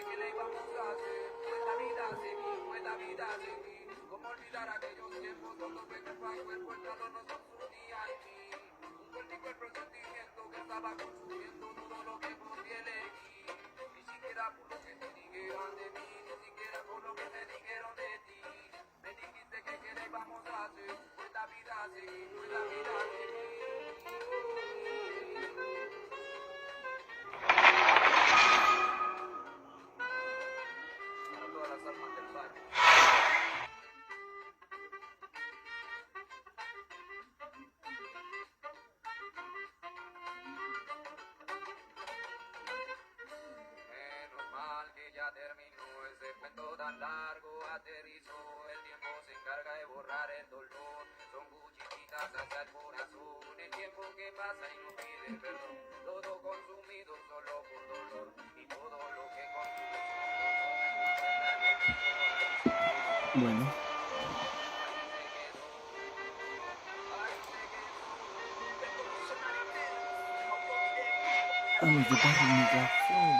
¿qué le íbamos a hacer? Pues la vida seguir, pues la vida seguir. ¿Cómo olvidar aquellos tiempos donde cuerpo a cuerpo el calor nos consumía y mí? Un fuerte y cuerpo sentimiento que estaba consumiendo todo lo que podía elegir. Ni siquiera por lo que te dijeron de mí, ni siquiera por lo que te dijeron de ti. Me dijiste que qué le íbamos a hacer, pues la vida seguir, pues la vida seguir. A todas las almas del barrio. Menos mal que ya terminó ese cuento tan largo, aterrizó, el tiempo se encarga de borrar el dolor, son cuchillitas hacia el corazón, el tiempo que pasa y no pide perdón, todo consumido solo por dolor, y todo lo que consume Bueno, ahí se quedó, ahí se quedó, revolucionario, a me llevar el megafón.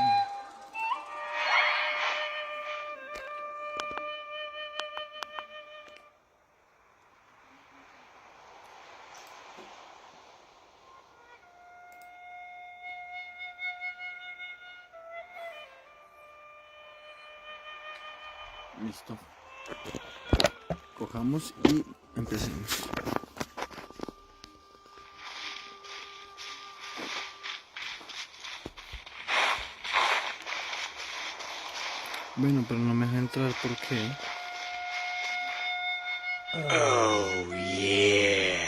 Listo. Cojamos y empecemos. Bueno, pero no me deja entrar, ¿por qué? Oh yeah.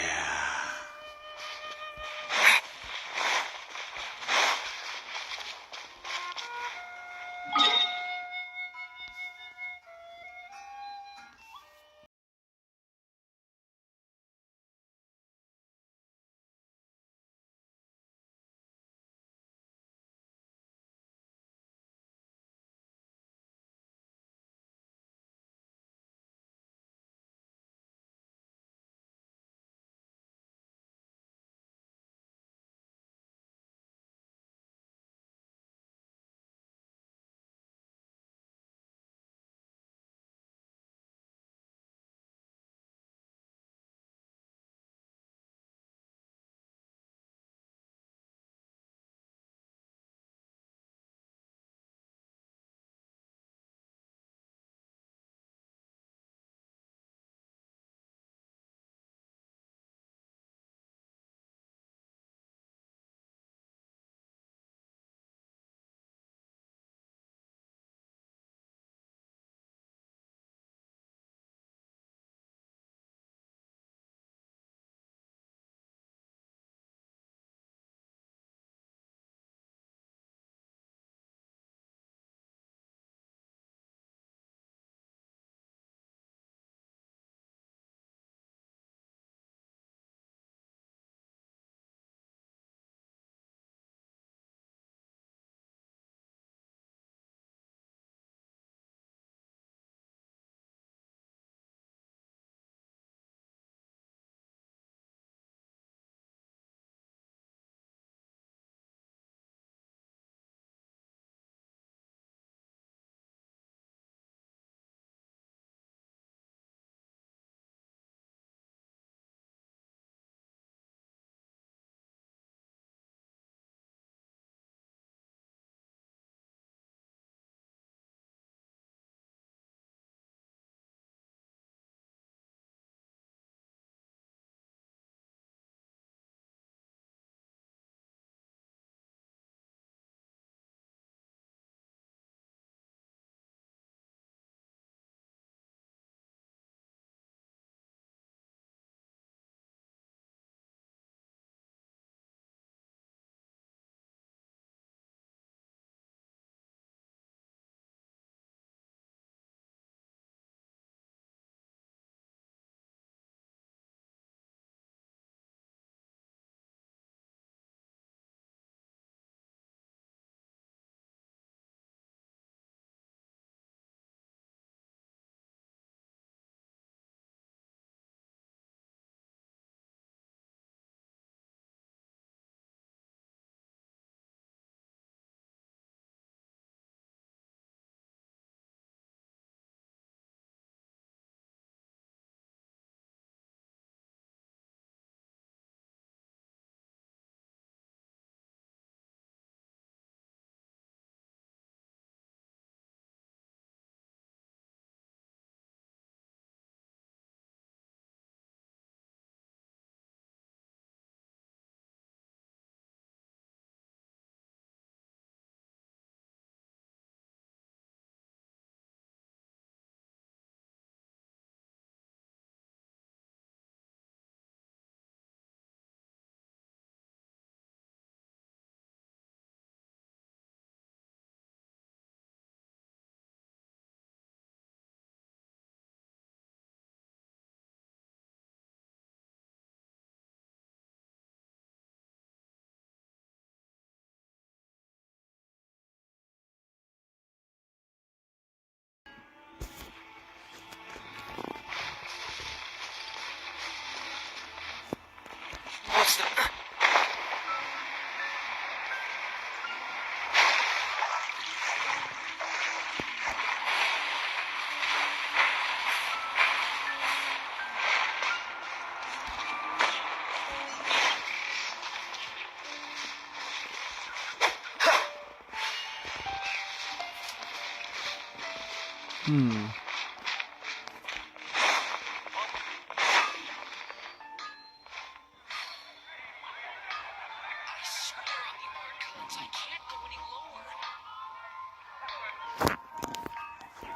Hmm.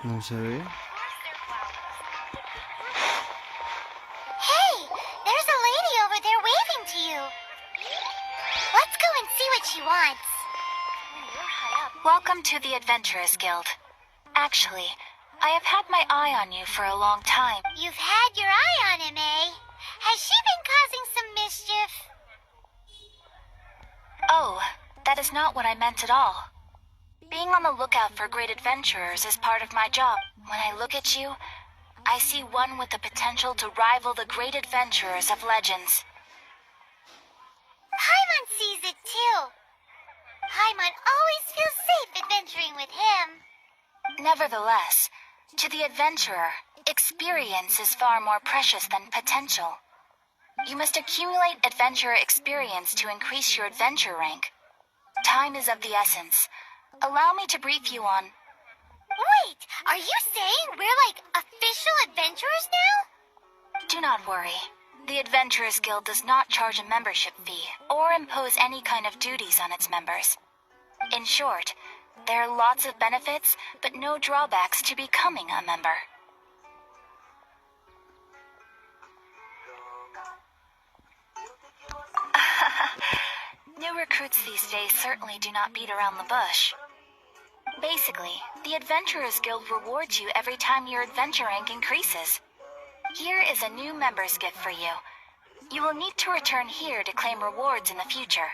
No se ve. Hey, there's a lady over there waving to you. Let's go and see what she wants. Welcome to the Adventurers Guild. Actually, I have had my eye on you for a long time. You've had your eye on him, eh? Has she been causing some mischief? Oh, that is not what I meant at all. Being on the lookout for great adventurers is part of my job. When I look at you, I see one with the potential to rival the great adventurers of legends. Paimon sees it too. Paimon always feels safe adventuring with him. Nevertheless, to the adventurer, experience is far more precious than potential. You must accumulate adventurer experience to increase your adventure rank. Time is of the essence. Allow me to brief you on... Wait, are you saying we're like official adventurers now? Do not worry. The Adventurers Guild does not charge a membership fee or impose any kind of duties on its members. In short, there are lots of benefits, but no drawbacks to becoming a member. New recruits these days certainly do not beat around the bush. Basically, the Adventurers Guild rewards you every time your adventure rank increases. Here is a new member's gift for you. You will need to return here to claim rewards in the future.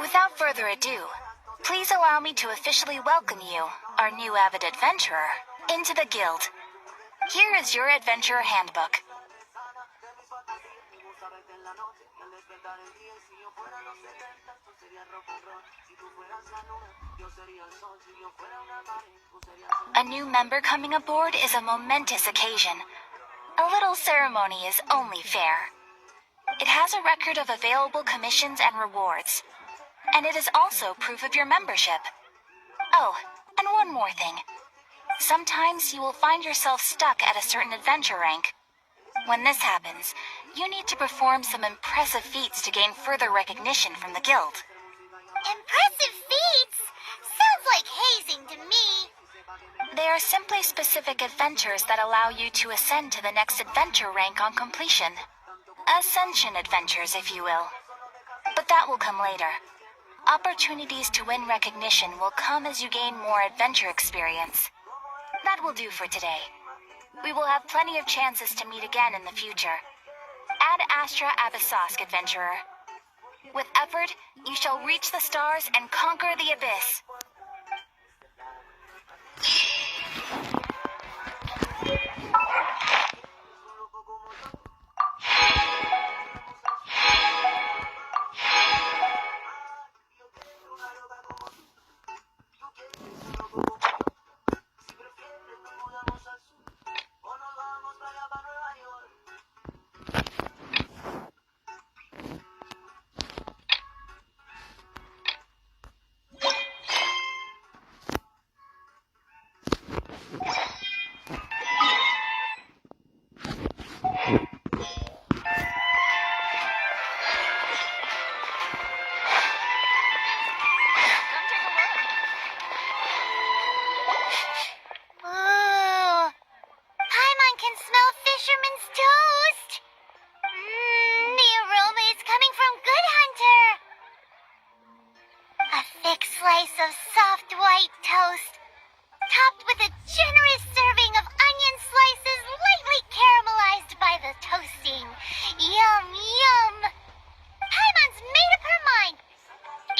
Without further ado, please allow me to officially welcome you, our new avid adventurer, into the guild. Here is your adventurer handbook. A new member coming aboard is a momentous occasion. A little ceremony is only fair. It has a record of available commissions and rewards. And it is also proof of your membership. Oh, and one more thing. Sometimes you will find yourself stuck at a certain adventure rank. When this happens, you need to perform some impressive feats to gain further recognition from the guild. Impressive feats? Sounds like hazing to me. They are simply specific adventures that allow you to ascend to the next adventure rank on completion. Ascension adventures, if you will. But that will come later. Opportunities to win recognition will come as you gain more adventure experience. That will do for today. We will have plenty of chances to meet again in the future. Ad Astra Abyssosk, adventurer. With effort, you shall reach the stars and conquer the abyss. Ooh, Paimon can smell fisherman's toast. The aroma is coming from Good Hunter. A thick slice of soft white toast, topped with a generous serving of onion slices lightly caramelized by the toasting. Yum, yum. Paimon's made up her mind.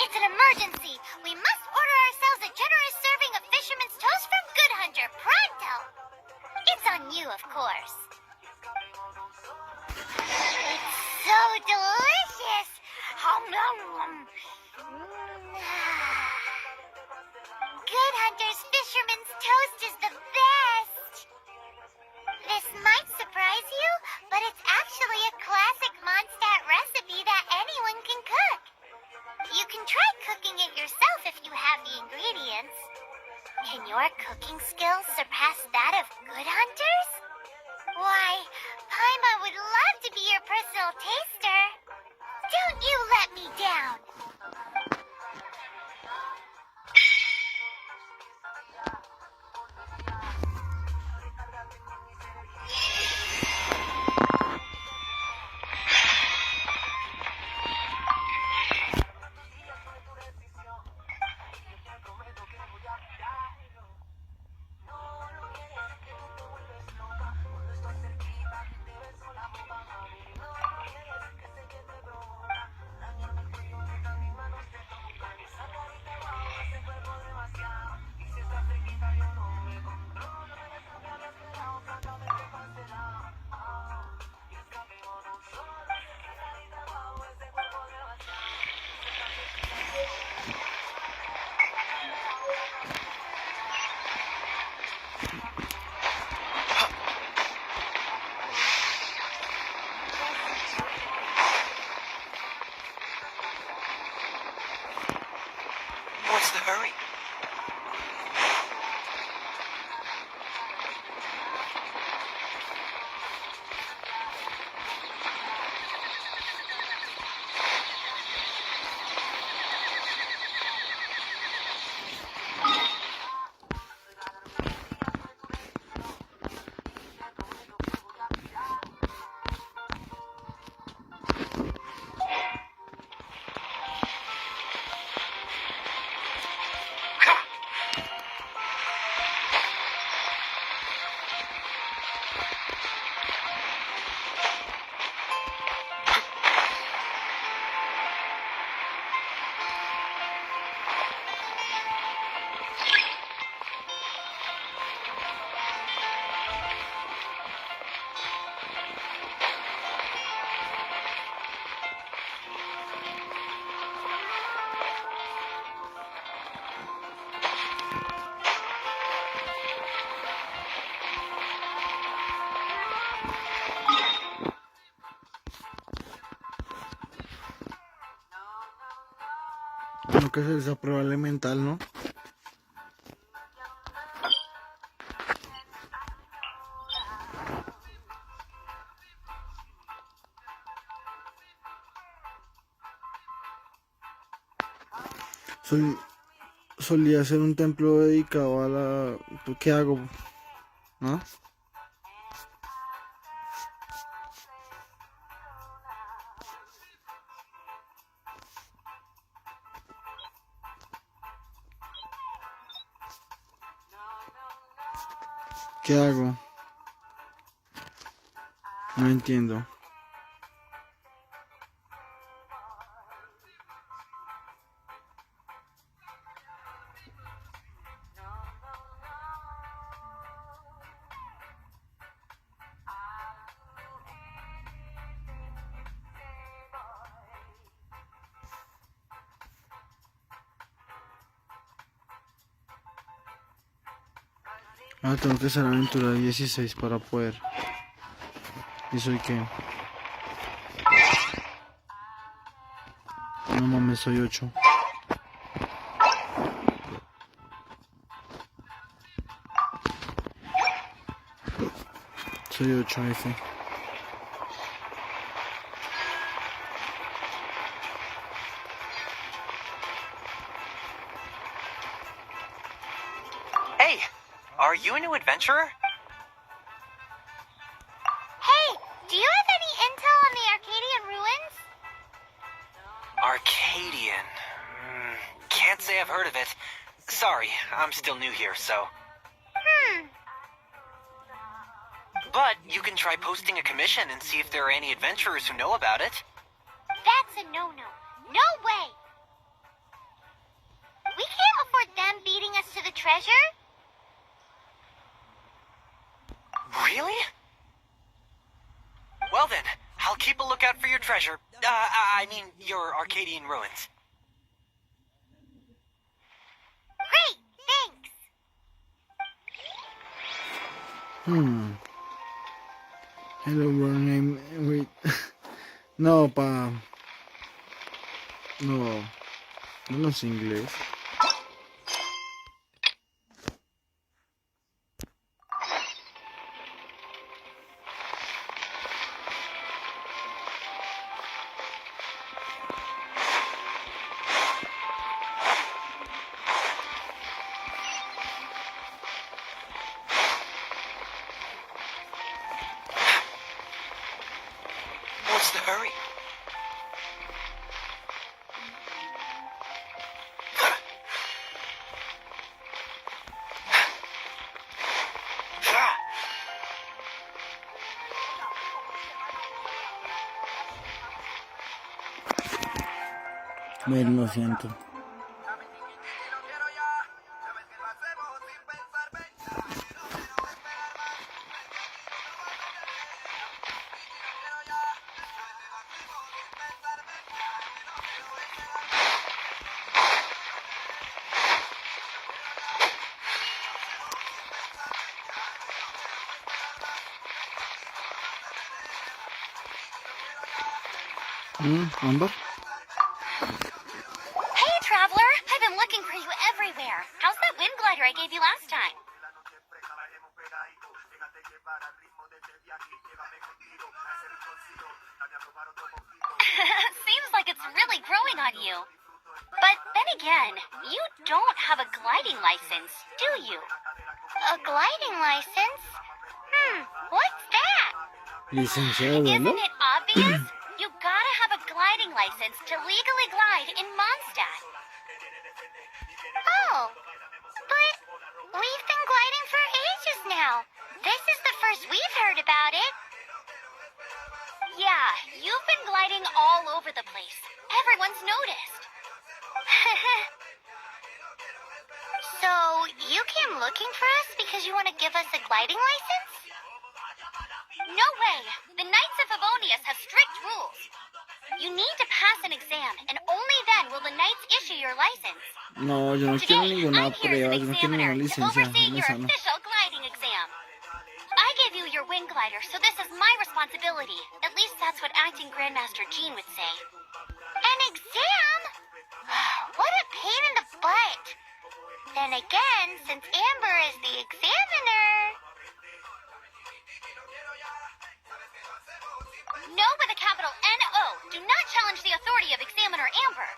It's an emergency. We must order ourselves a generous serving of fisherman's toast from Good Hunter, pronto. It's on you, of course. It's so fisherman's toast is the best. This might surprise you, but it's actually a classic Mondstadt recipe that anyone can cook. You can try cooking it yourself if you have the ingredients. Can your cooking skills surpass that of good hunters? Why, Paimon would love to be your personal taster. Don't you let me down. What's the hurry? Bueno, que es esa prueba elemental, ¿no? Solía ser un templo dedicado a la... ¿Qué hago? ¿No? ¿Qué hago? No entiendo. Ah, tengo que hacer aventura 16 para poder. ¿Y soy qué? No mames, soy 8. Soy 8 F. Hey, are you a new adventurer? Hey, do you have any intel on the Arcadian ruins? Arcadian. Can't say I've heard of it. Sorry, I'm still new here, so... But you can try posting a commission and see if there are any adventurers who know about it. That's a no-no. No way! We can't afford them beating us to the treasure. Really? Well then, I'll keep a lookout for your treasure. I mean, your Arcadian ruins. Great, thanks. Hello world name. Wait. No, no es inglés. What's the hurry? Bueno, lo siento. Amber? Hey, traveler! I've been looking for you everywhere. How's that wind glider I gave you last time? Seems like it's really growing on you. But then again, you don't have a gliding license, do you? A gliding license? What's that? Licenciado, Isn't ¿no? it obvious? You gotta have a gliding license to legally glide in Mondstadt. Oh, but we've been gliding for ages now. This is the first we've heard about it. Yeah, you've been gliding all over the place. Everyone's noticed. So, you came looking for us because you want to give us a gliding license? No way! The Knights of Favonius have strict rules. You need to pass an exam, and only then will the Knights issue your license. No, yo no quiero Today, ninguna I'm here prueba, as yo an no quiero examiner ninguna to licencia. oversee your Esa no. official gliding exam. I gave you your wind glider, so this is my responsibility. At least that's what Acting Grandmaster Jean would say. An exam? What a pain in the butt. Then again, since Amber is the examiner... No with a capital N-O. Do not challenge the authority of Examiner Amber.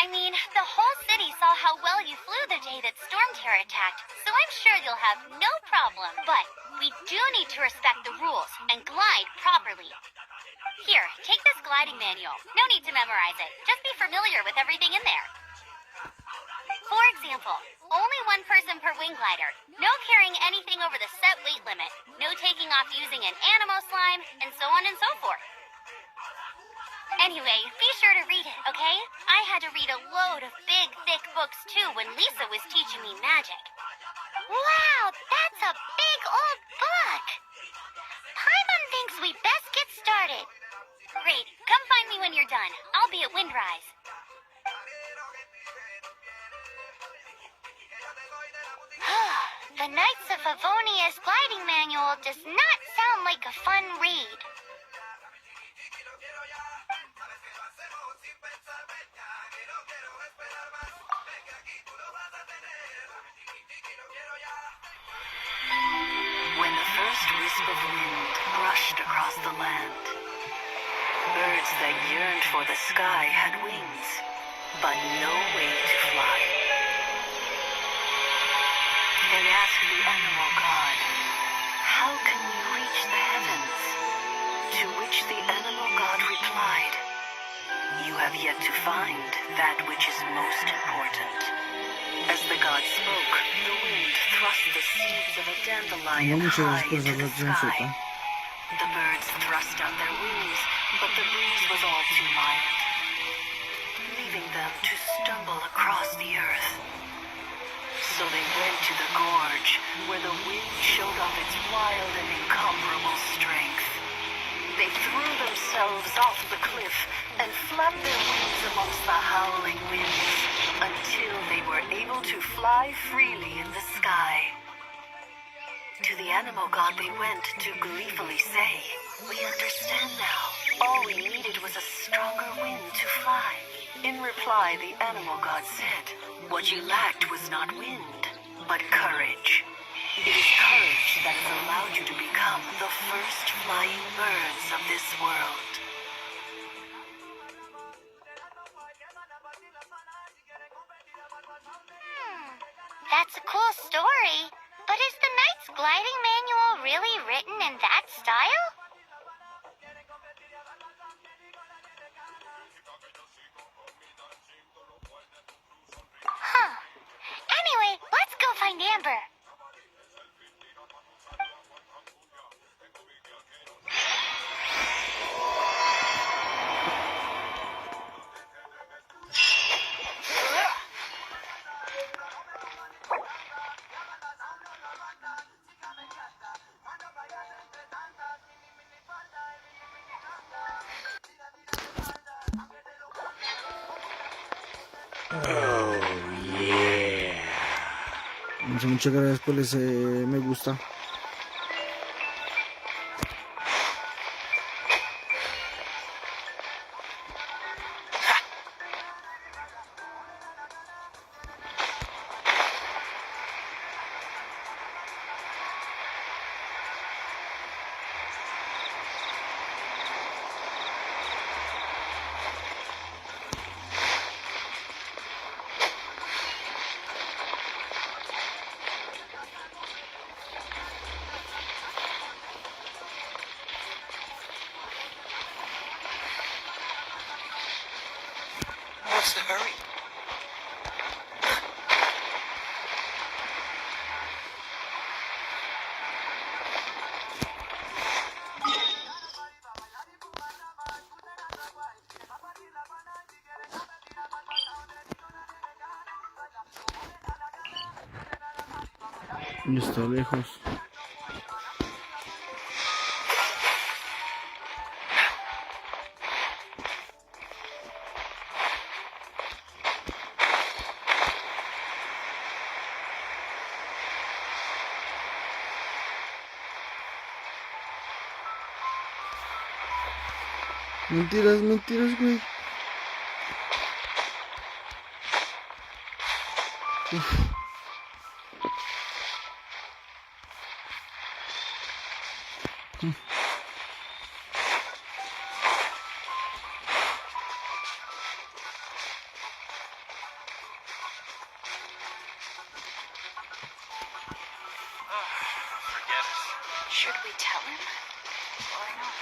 I mean, the whole city saw how well you flew the day that Storm Terror attacked, so I'm sure you'll have no problem. But we do need to respect the rules and glide properly. Here, take this gliding manual. No need to memorize it. Just be familiar with everything in there. For example, only one person per wing glider, no carrying anything over the set weight limit, no taking off using an animo slime, and so on and so forth. Anyway, be sure to read it, okay? I had to read a load of big, thick books too when Lisa was teaching me magic. Wow, that's a big old book! Paimon thinks we best get started. Great, come find me when you're done. I'll be at Windrise. The Knights of Favonius gliding manual does not sound like a fun read. When the first wisp of wind brushed across the land, birds that yearned for the sky had wings, but no way to fly. They asked the animal god, "How can we reach the heavens?" To which the animal god replied, "You have yet to find that which is most important." As the god spoke, the wind thrust the seeds of a dandelion high into the sky. The birds thrust out their wings, but the breeze was all too mild, leaving them to stumble across the earth. So they went to the gorge, where the wind showed off its wild and incomparable strength. They threw themselves off the cliff and flapped their wings amongst the howling winds until they were able to fly freely in the sky. To the animal god they went to gleefully say, "We understand now. All we needed was a stronger wind to fly." In reply, the animal god said, "What you lacked was not wind, but courage. It is courage that has allowed you to become the first flying birds of this world." That's a cool story. But is the Knight's gliding manual really written in that style? Huh. Anyway, let's go find Amber. Muchas gracias por ese me gusta. What's the hurry? Y está lejos. Mentiras, mentiras, güey. Uf. Should we tell him? Or not?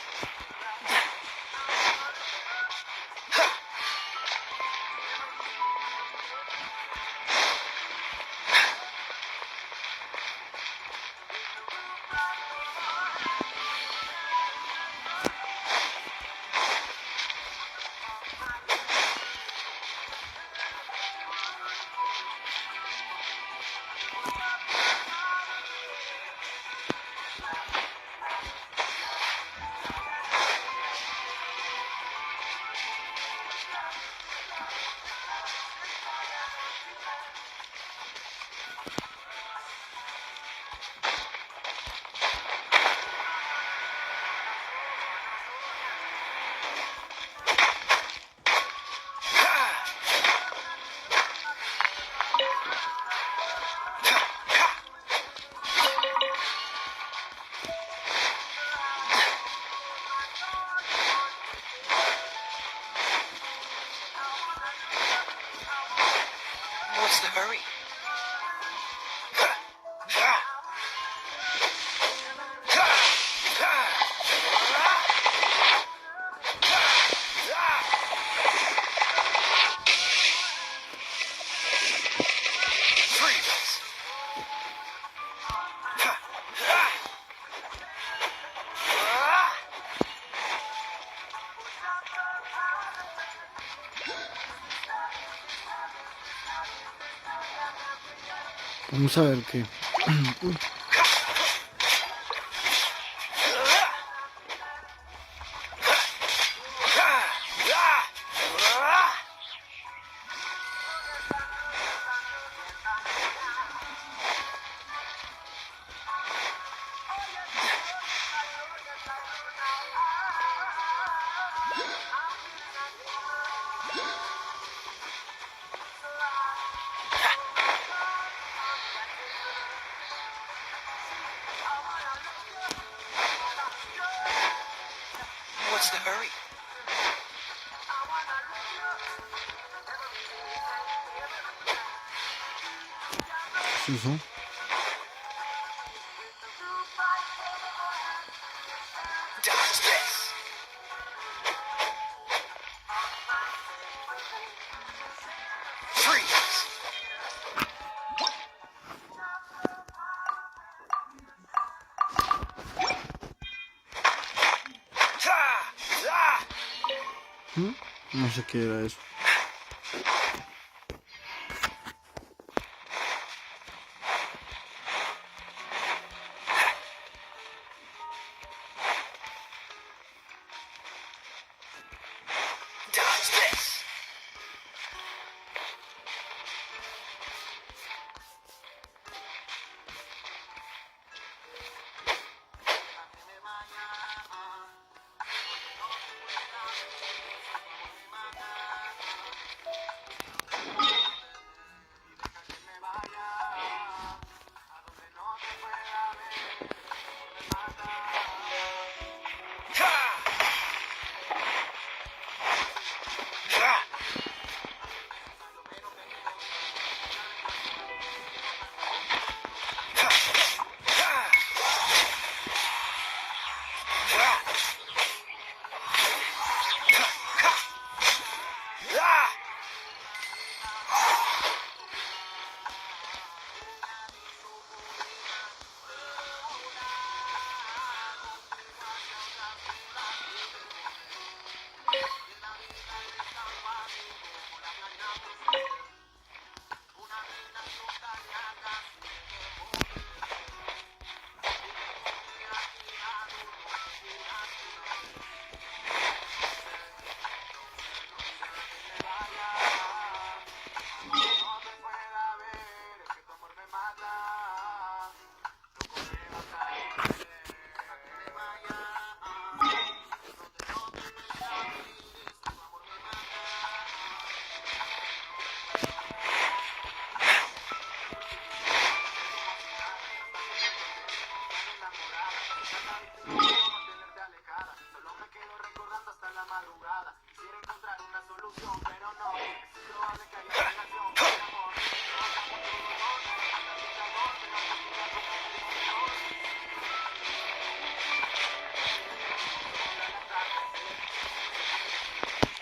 What's the hurry? Freeze! Vamos a ver qué. Uy. What's the hurry? ¿Qué es eso? Dodge this. Freeze. No sé qué era eso. Dodge this.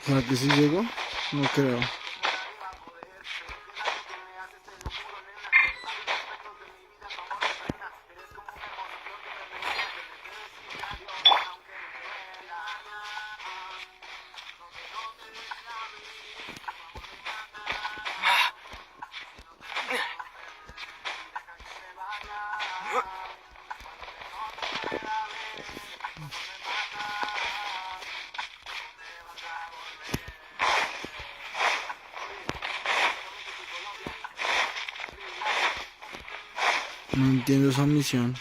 ¿Para que sí llegó? No creo. No entiendo esa misión.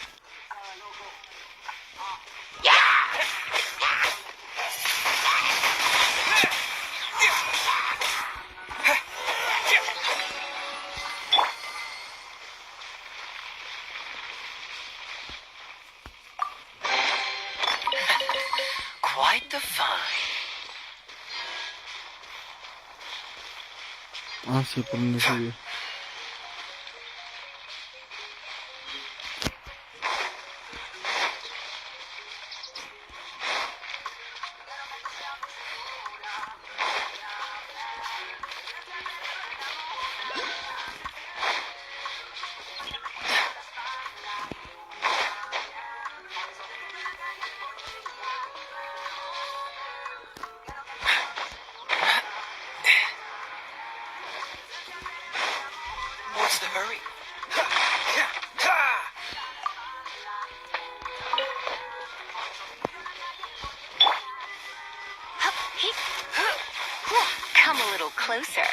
Quite the find. Ah, sí, por donde subir. What's the hurry? Come a little closer.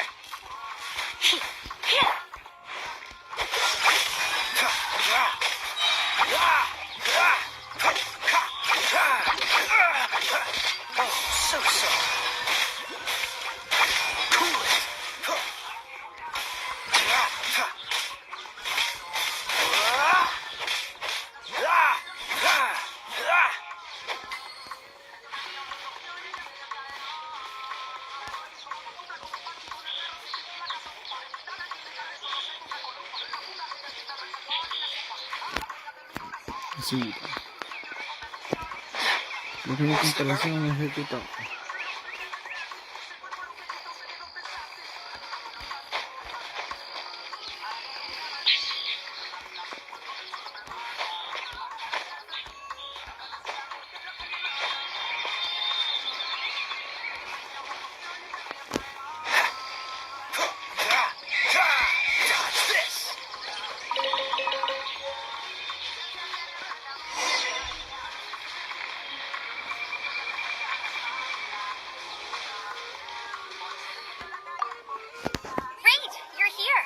Oh, so soft. Cool it. Sí. Déjame comparación ejecutado. Dodge this! Great, you're here.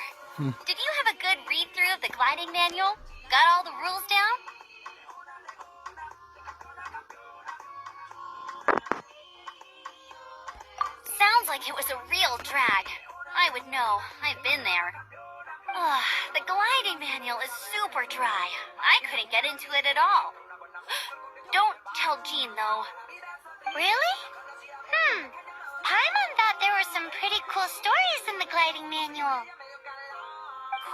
Did you have a good read-through of the gliding manual? Got all the rules down? Sounds like it was a real drag. I would know. I've been there. Ugh, the gliding manual is super dry. I couldn't get into it at all. Don't tell Jean, though. Really? Paimon thought there were some pretty cool stories in the gliding manual.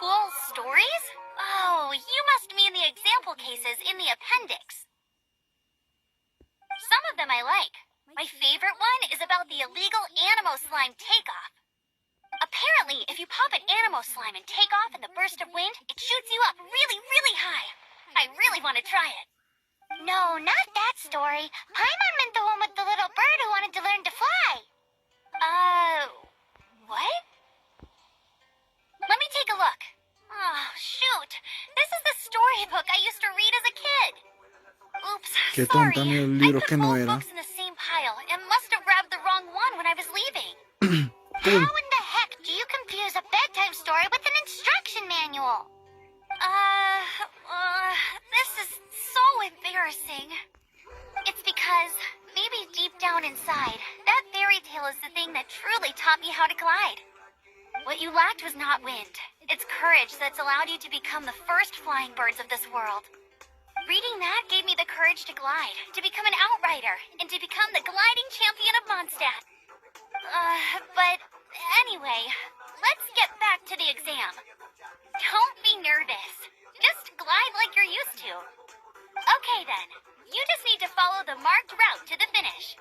Cool stories? Oh, you must mean the example cases in the appendix. Some of them I like. My favorite one is about the illegal Animo slime takeoff. Apparently, if you pop an Animo slime and take off in the burst of wind, it shoots you up really, really high. I really want to try it. No, not that story. Paimon meant the one with the little bird who wanted to learn to fly. What? Let me take a look. Oh, shoot. This is the storybook I used to read as a kid. Oops, Qué sorry. tonta, el I libro put que no both era. books in the same pile and must have grabbed the wrong one when I was leaving. How in the heck do you confuse a bedtime story with an instruction manual? This is so embarrassing. It's because maybe deep down inside, that fairy tale is the thing that truly taught me how to glide. What you lacked was not wind. It's courage that's allowed you to become the first flying birds of this world. Reading that gave me the courage to glide, to become an outrider, and to become the gliding champion of Mondstadt. But anyway, let's get back to the exam. Don't be nervous. Just glide like you're used to. Okay then, you just need to follow the marked route to the finish.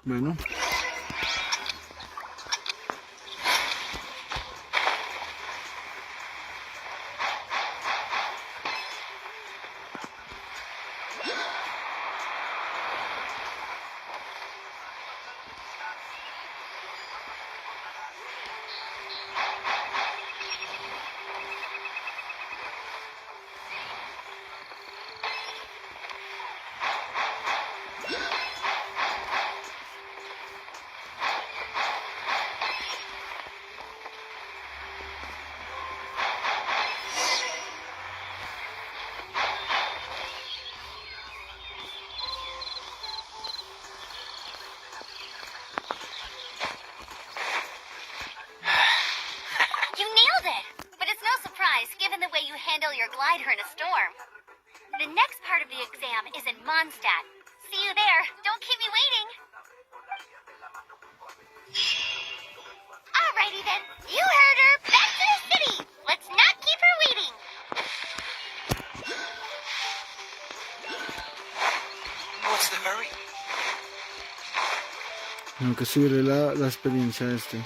Bueno. Given the way you handle your glider in a storm. The next part of the exam is in Mondstadt. See you there. Don't keep me waiting. Alrighty then. You heard her. Back to the city. Let's not keep her waiting. What's the hurry? Tengo que subirle la experiencia a este.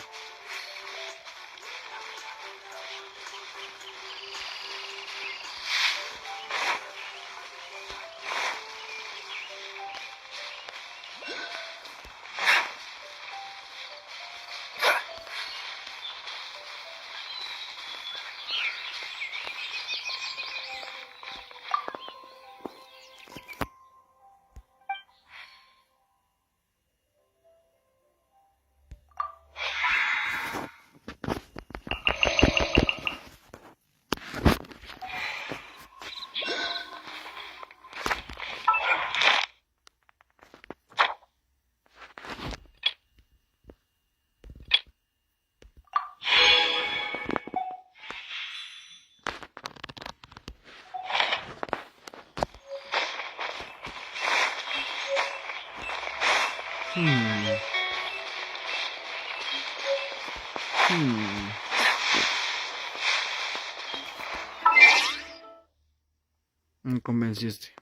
Me convenciste.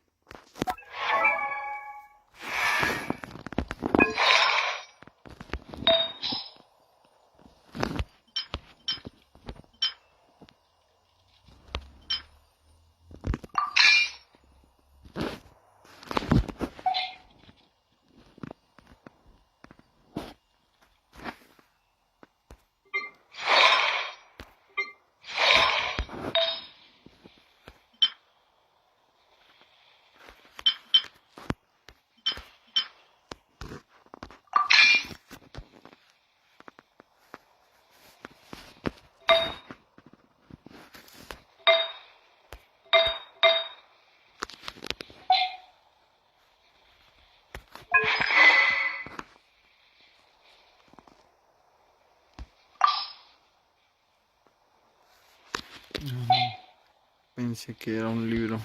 Pensé que era un libro.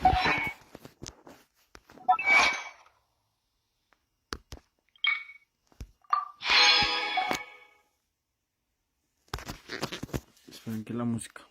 Esperen que la música.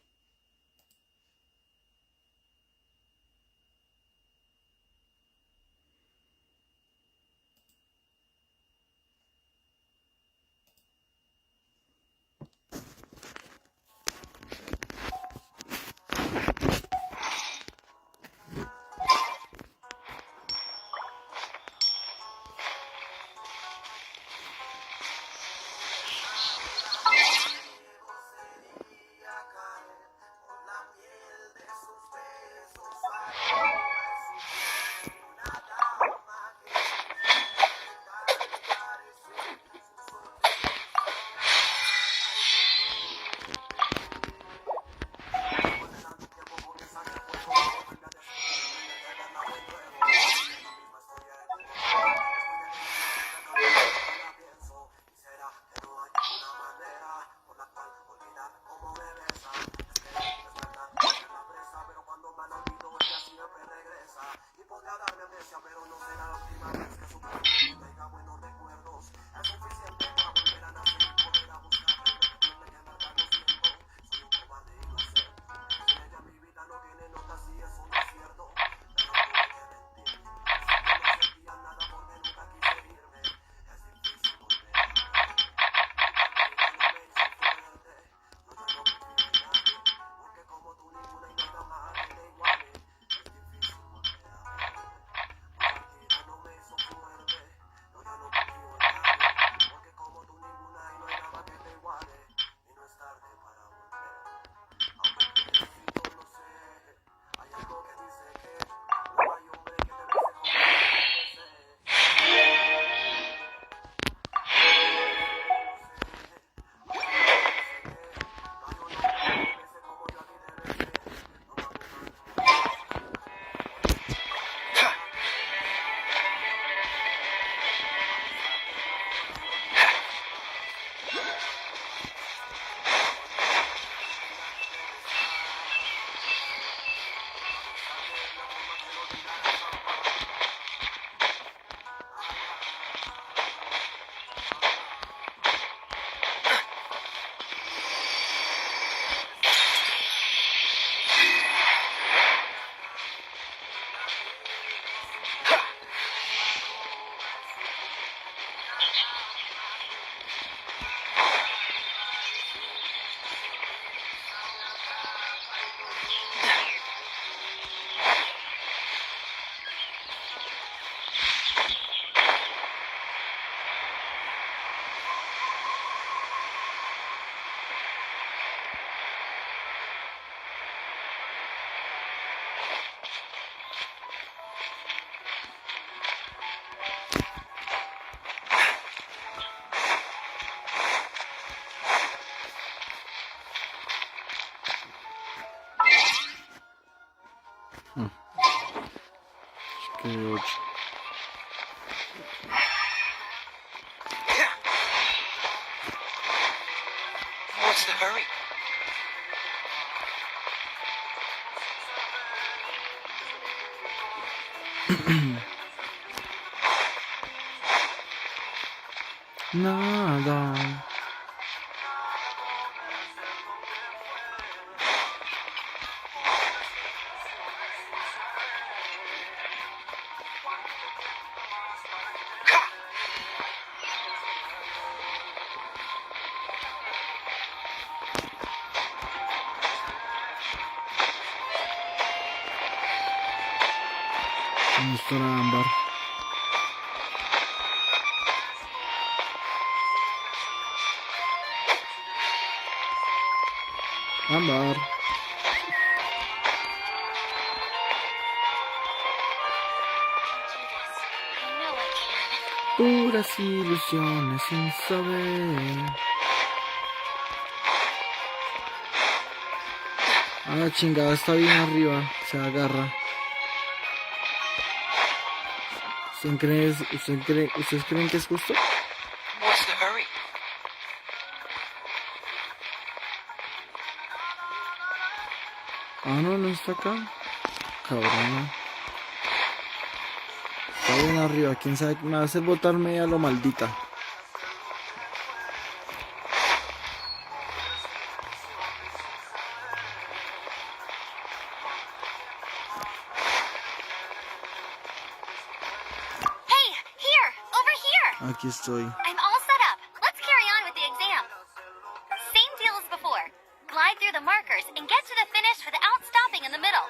Que 8. What's the hurry? Nada. No está nada, ámbar. Ámbar. Puras ilusiones sin saber. Ah, chingada, está bien arriba. Se agarra. ¿Ustedes creen que es justo? What's the hurry? Ah, no, no está acá. Cabrona. Está bien arriba. ¿Quién sabe? Me va a hacer botarme a lo maldita. Hey, here! Over here! Aquí estoy. I'm all set up. Let's carry on with the exam. Same deal as before. Glide through the markers and get to the finish without stopping in the middle.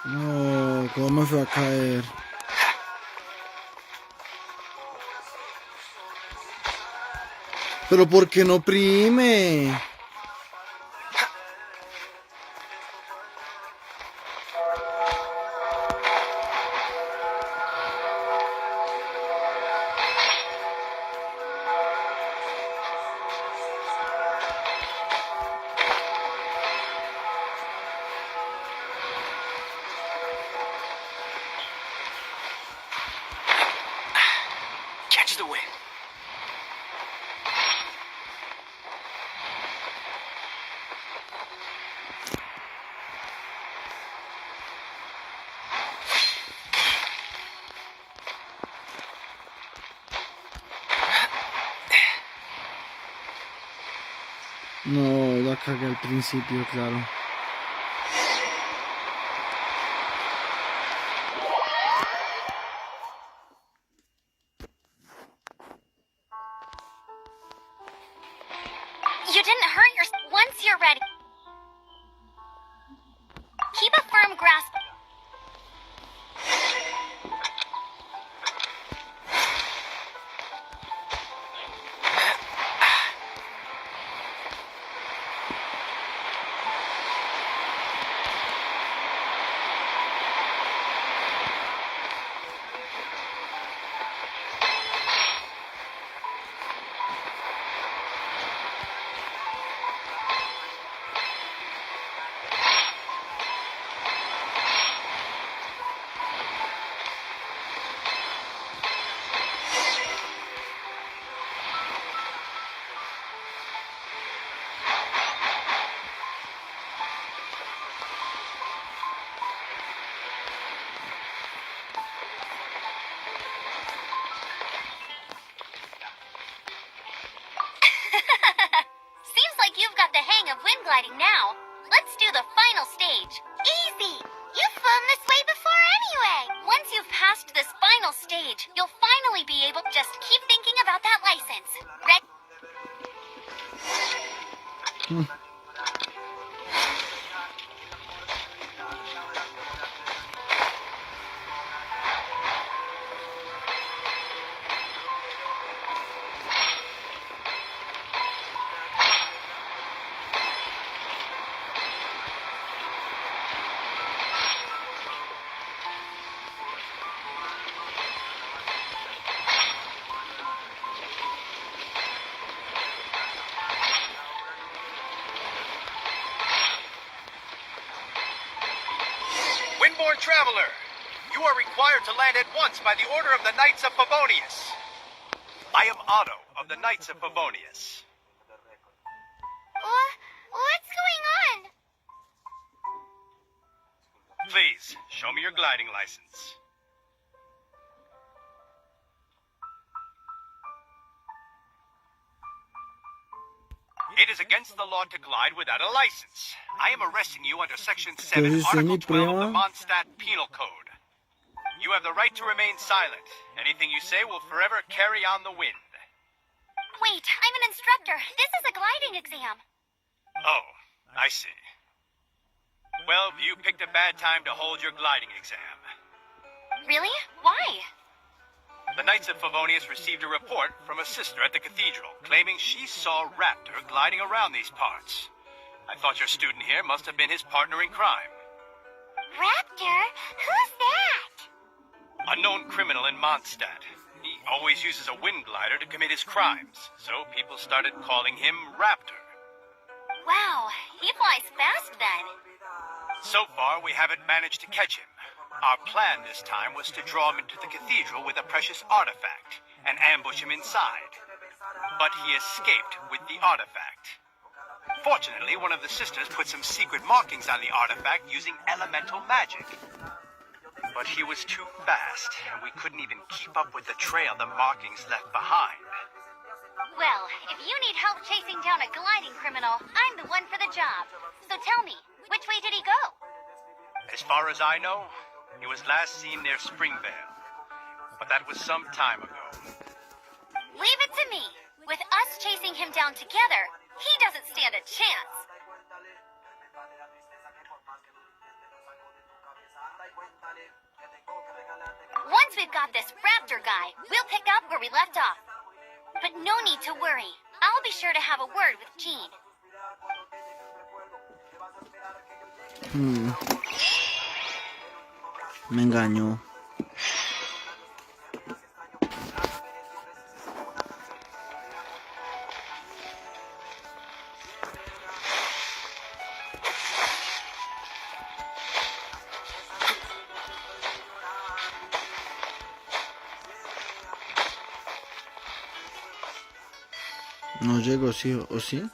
No, ¿cómo me fue a caer? Pero ¿por qué no oprime? Catch the wind. No, la cagué al principio, claro. You didn't hurt yourself. Once you're ready, keep a firm grasp. Seems like you've got the hang of wind gliding now. Let's do the final stage. Easy! You've flown this way before anyway! Once you've passed this final stage, you'll finally be able to just keep thinking about that license. Windborne Traveler, you are required to land at once by the order of the Knights of Favonius. I am Otto of the Knights of Favonius. What's going on? Please, show me your gliding license. It is against the law to glide without a license. I am arresting you under Section 7, Entonces, Article mi 12 of the prueba. Mondstadt Penal Code. You have the right to remain silent. Anything you say will forever carry on the wind. Wait, I'm an instructor. This is a gliding exam. Oh, I see. Well, you picked a bad time to hold your gliding exam. Really? Why? The Knights of Favonius received a report from a sister at the cathedral claiming she saw Raptor gliding around these parts. I thought your student here must have been his partner in crime. Raptor? Who's that? Unknown criminal in Mondstadt. He always uses a wind glider to commit his crimes, so people started calling him Raptor. Wow, he flies fast then. So far, we haven't managed to catch him. Our plan this time was to draw him into the cathedral with a precious artifact and ambush him inside. But he escaped with the artifact. Fortunately, one of the sisters put some secret markings on the artifact using elemental magic. But he was too fast, and we couldn't even keep up with the trail the markings left behind. Well, if you need help chasing down a gliding criminal, I'm the one for the job. So tell me, which way did he go? As far as I know, he was last seen near Springvale. But that was some time ago. Leave it to me. With us chasing him down together, he doesn't stand a chance. Once we've got this Raptor guy, we'll pick up where we left off. But no need to worry. I'll be sure to have a word with Jean. Me engañó. No llegó, sí o sí.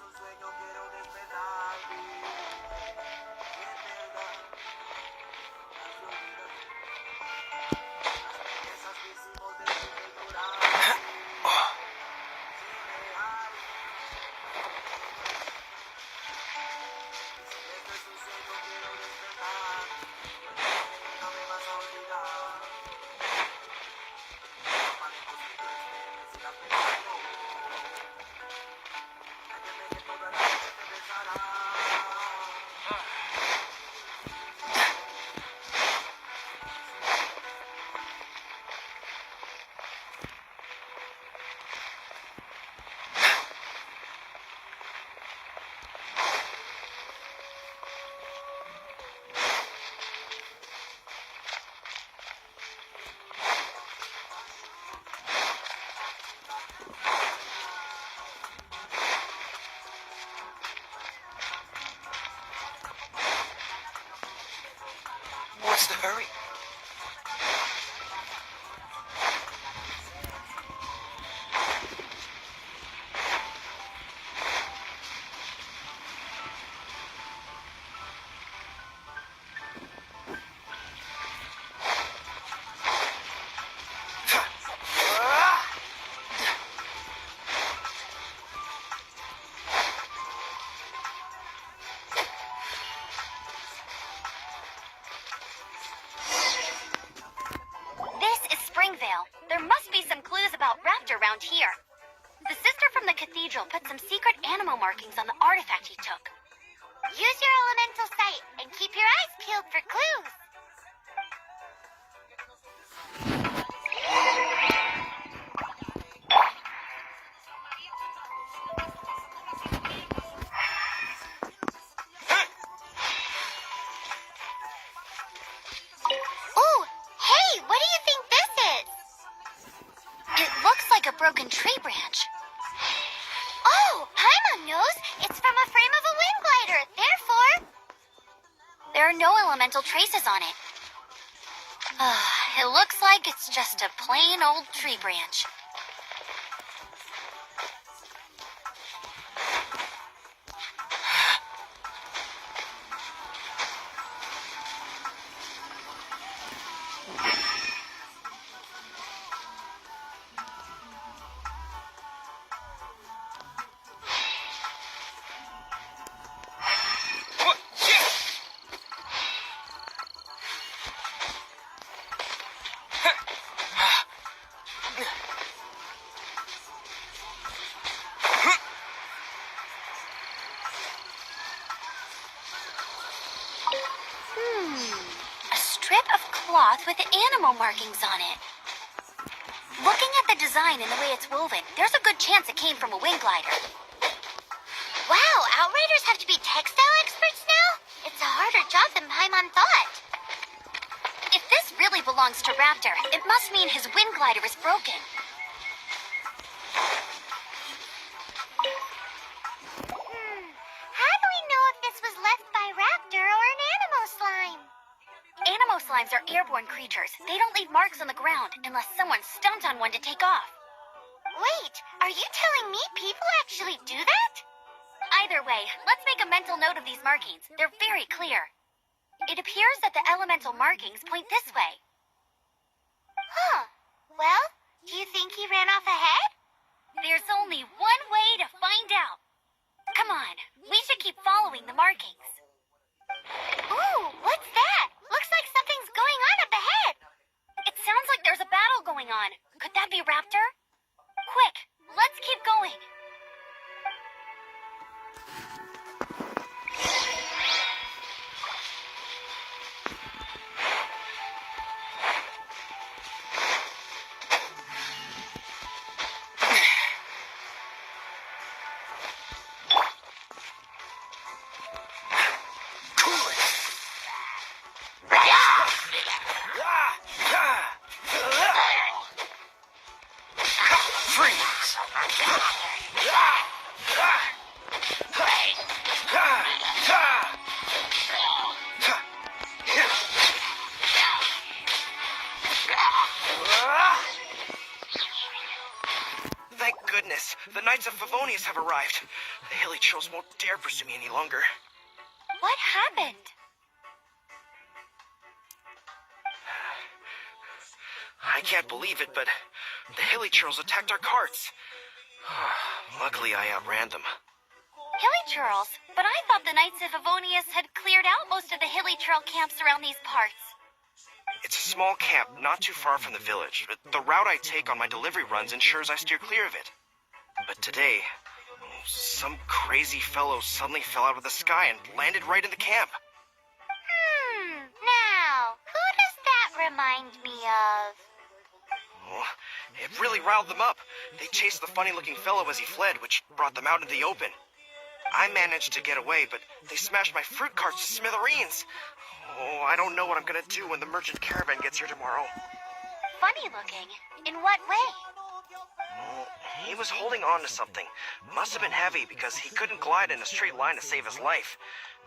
What's the hurry? There must be some clues about Raptor around here. The sister from the cathedral put some secret animal markings on the artifact he took. Use your elemental sight and keep your eyes peeled for clues. Ooh, hey, what do you think this is? It looks like a broken tree branch. Oh, Paimon knows. It's from a frame of a wind glider. Therefore, there are no elemental traces on it. It looks like it's just a plain old tree branch. cloth with animal markings on it. Looking at the design and the way it's woven, there's a good chance it came from a wing glider. Wow, Outriders have to be textile experts now? It's a harder job than Paimon thought. If this really belongs to Raptor, it must mean his wing glider is broken. How do we know if this was left by Raptor or an animal slime? Animo slimes are airborne creatures. They don't leave marks on the ground unless someone stomped on one to take off. Wait, are you telling me people actually do that? Either way, let's make a mental note of these markings. They're very clear. It appears that the elemental markings point this way. Huh. Well, do you think he ran off ahead? There's only one way to find out. Come on, we should keep following the markings. Ooh, what's that? Looks like something's going on up ahead. It sounds like there's a battle going on. Could that be Raptor? Quick, let's keep going. Thank goodness. The Knights of Favonius have arrived. The hilly trolls won't dare pursue me any longer. What happened? I can't believe it, but the hilly trolls attacked our carts. Luckily, I outran them. Hilly Churls? But I thought the Knights of Favonius had cleared out most of the Hilly Churl camps around these parts. It's a small camp not too far from the village, but the route I take on my delivery runs ensures I steer clear of it. But today, some crazy fellow suddenly fell out of the sky and landed right in the camp. Now, who does that remind me of? Oh, it really riled them up. They chased the funny-looking fellow as he fled, which brought them out into the open. I managed to get away, but they smashed my fruit carts to smithereens. Oh, I don't know what I'm gonna do when the merchant caravan gets here tomorrow. Funny looking. In what way? Oh, he was holding on to something. Must have been heavy because he couldn't glide in a straight line to save his life.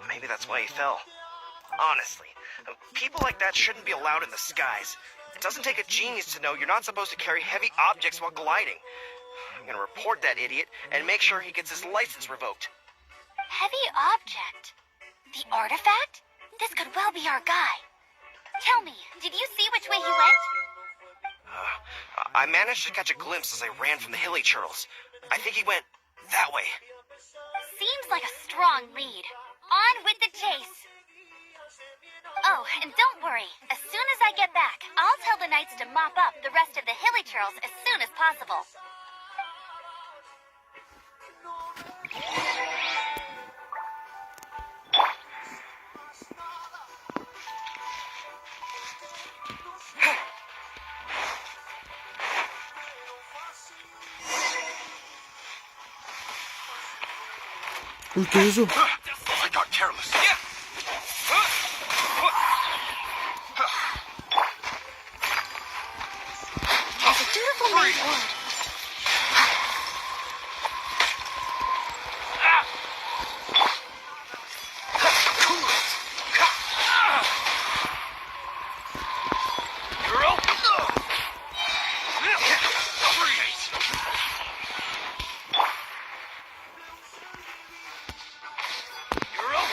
Maybe that's why he fell. Honestly, people like that shouldn't be allowed in the skies. It doesn't take a genius to know you're not supposed to carry heavy objects while gliding. I'm gonna report that idiot and make sure he gets his license revoked. Heavy object? The artifact? This could well be our guy. Tell me, did you see which way he went? I managed to catch a glimpse as I ran from the hilly churls. I think he went that way. Seems like a strong lead. On with the chase. Oh, and don't worry. As soon as I get back, I'll tell the knights to mop up the rest of the hilly churls as soon as possible. Uy, ¿qué es eso? I got careless. As a dutiful knight would.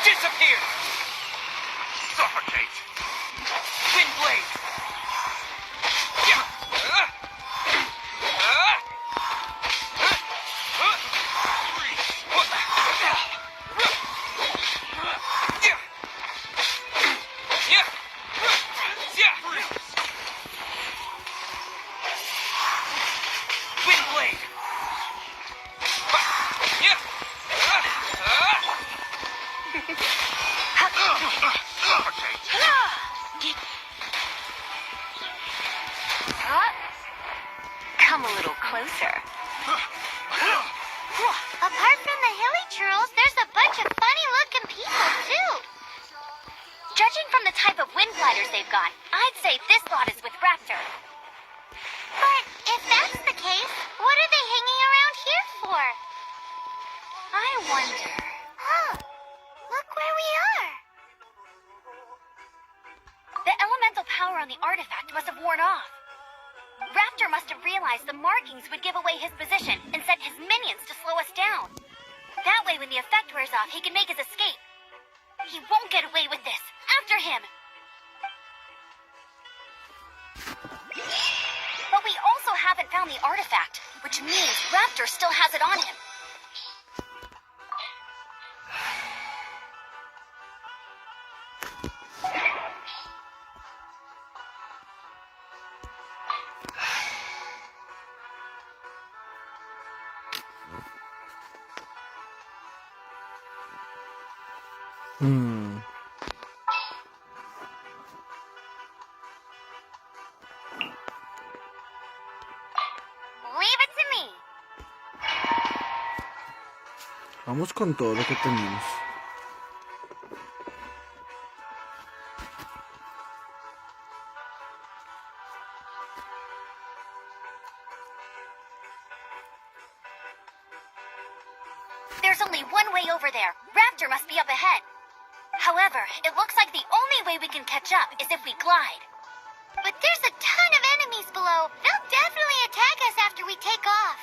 Disappear! Suffocate! Wind blade! Come a little closer. Apart from the hilly churls, there's a bunch of funny-looking people, too. Judging from the type of wind gliders they've got, I'd say this lot is with Raptor. But if that's the case, what are they hanging around here for? I wonder... Huh. Look where we are. The elemental power on the artifact must have worn off. Raptor must have realized the markings would give away his position and sent his minions to slow us down. That way, when the effect wears off, he can make his escape. He won't get away with this. After him! But we also haven't found the artifact, which means Raptor still has it on him. Leave it to me. Vamos con todo lo que tenemos. There's only one way over there. Raptor must be up ahead. However, it looks like the only way we can catch up is if we glide. But there's a ton of enemies below. They'll definitely attack us after we take off.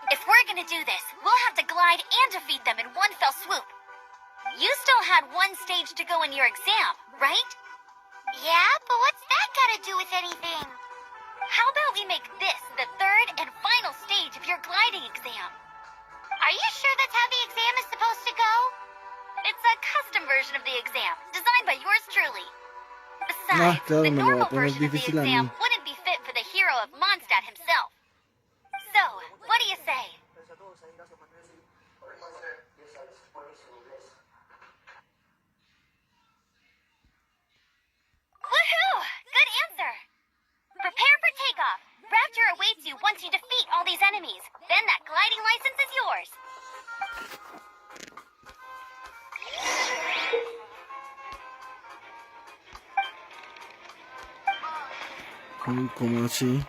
If we're gonna do this, we'll have to glide and defeat them in one fell swoop. You still had one stage to go in your exam, right? Yeah, but what's that got to do with anything? How about we make this the third and final stage of your gliding exam? Are you sure that's how the exam is supposed to go? It's a custom version of the exam, designed by yours truly. Besides, claro, the me lo va a normal poner version of the difícil a exam mí. wouldn't be fit for the hero of Mondstadt himself. So, what do you say? Woohoo! Good answer! Prepare for takeoff. Raptor awaits you once you defeat all these enemies. Then that gliding license is yours. ¿Cómo así?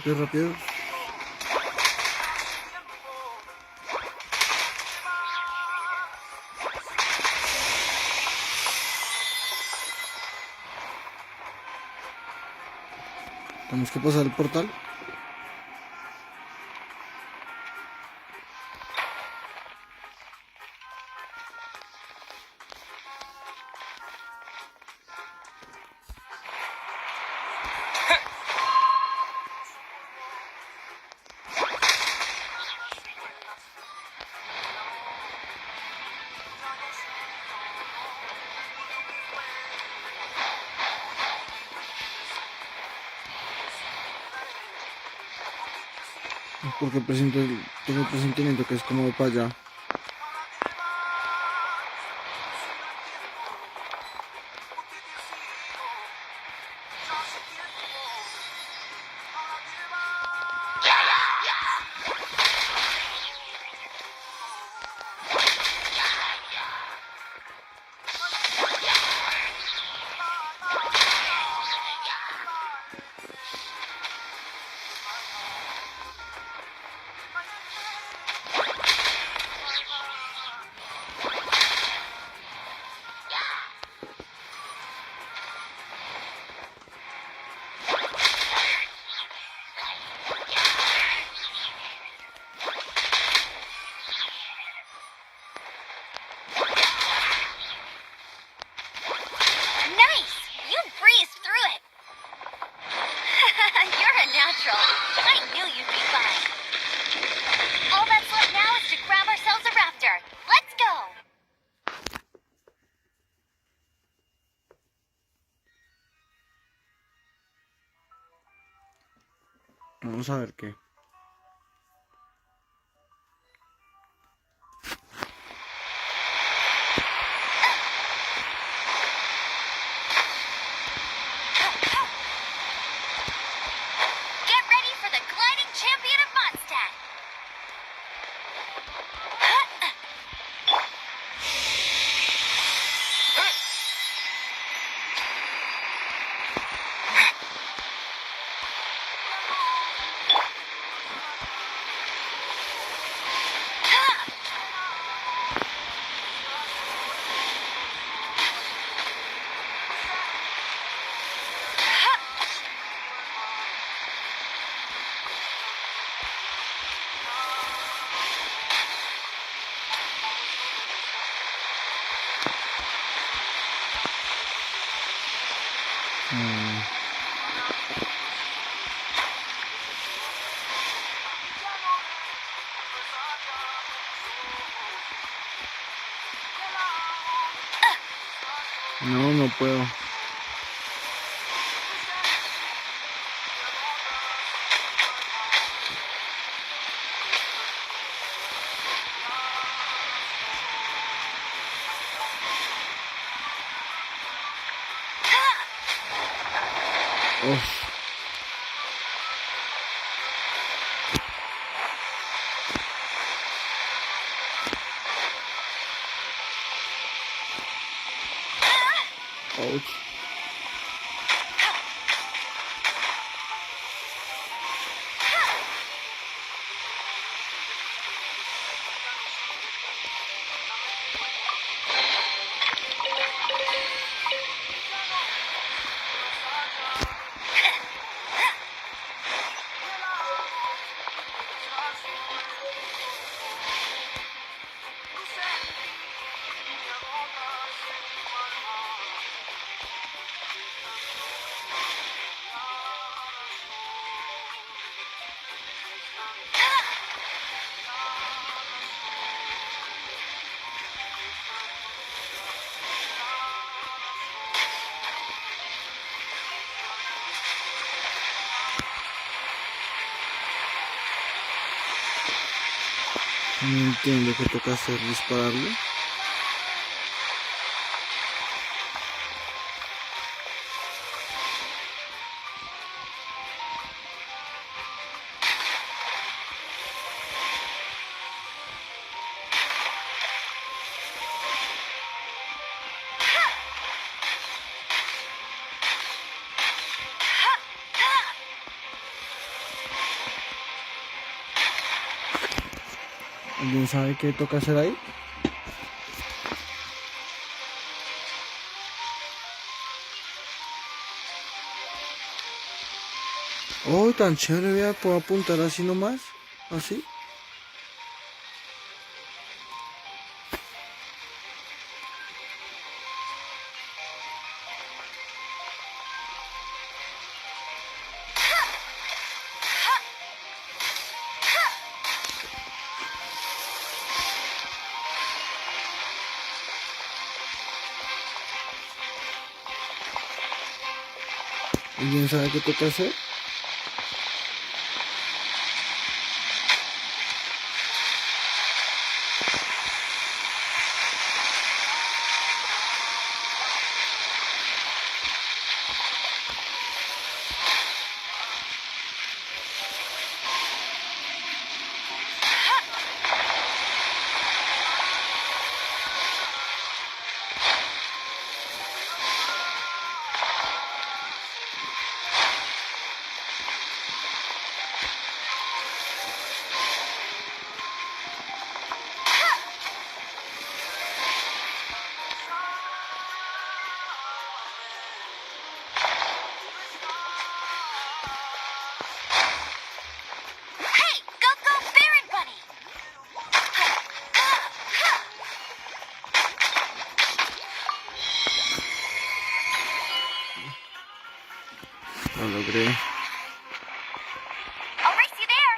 Rápido. Tenemos que pasar el portal. Porque tengo el presentimiento que es como para allá. Vamos a ver qué. Get ready for the gliding champion of Mondstadt. No, no puedo. Uf. Ouch. No entiendo qué toca hacer, dispararle. ¿Alguien sabe qué toca hacer ahí? Oh, tan chévere, vea, puedo apuntar así nomás, así. ¿Alguien sabe qué toca hacer? Hey, go Baron Bunny! Lo logré. I'll race you there.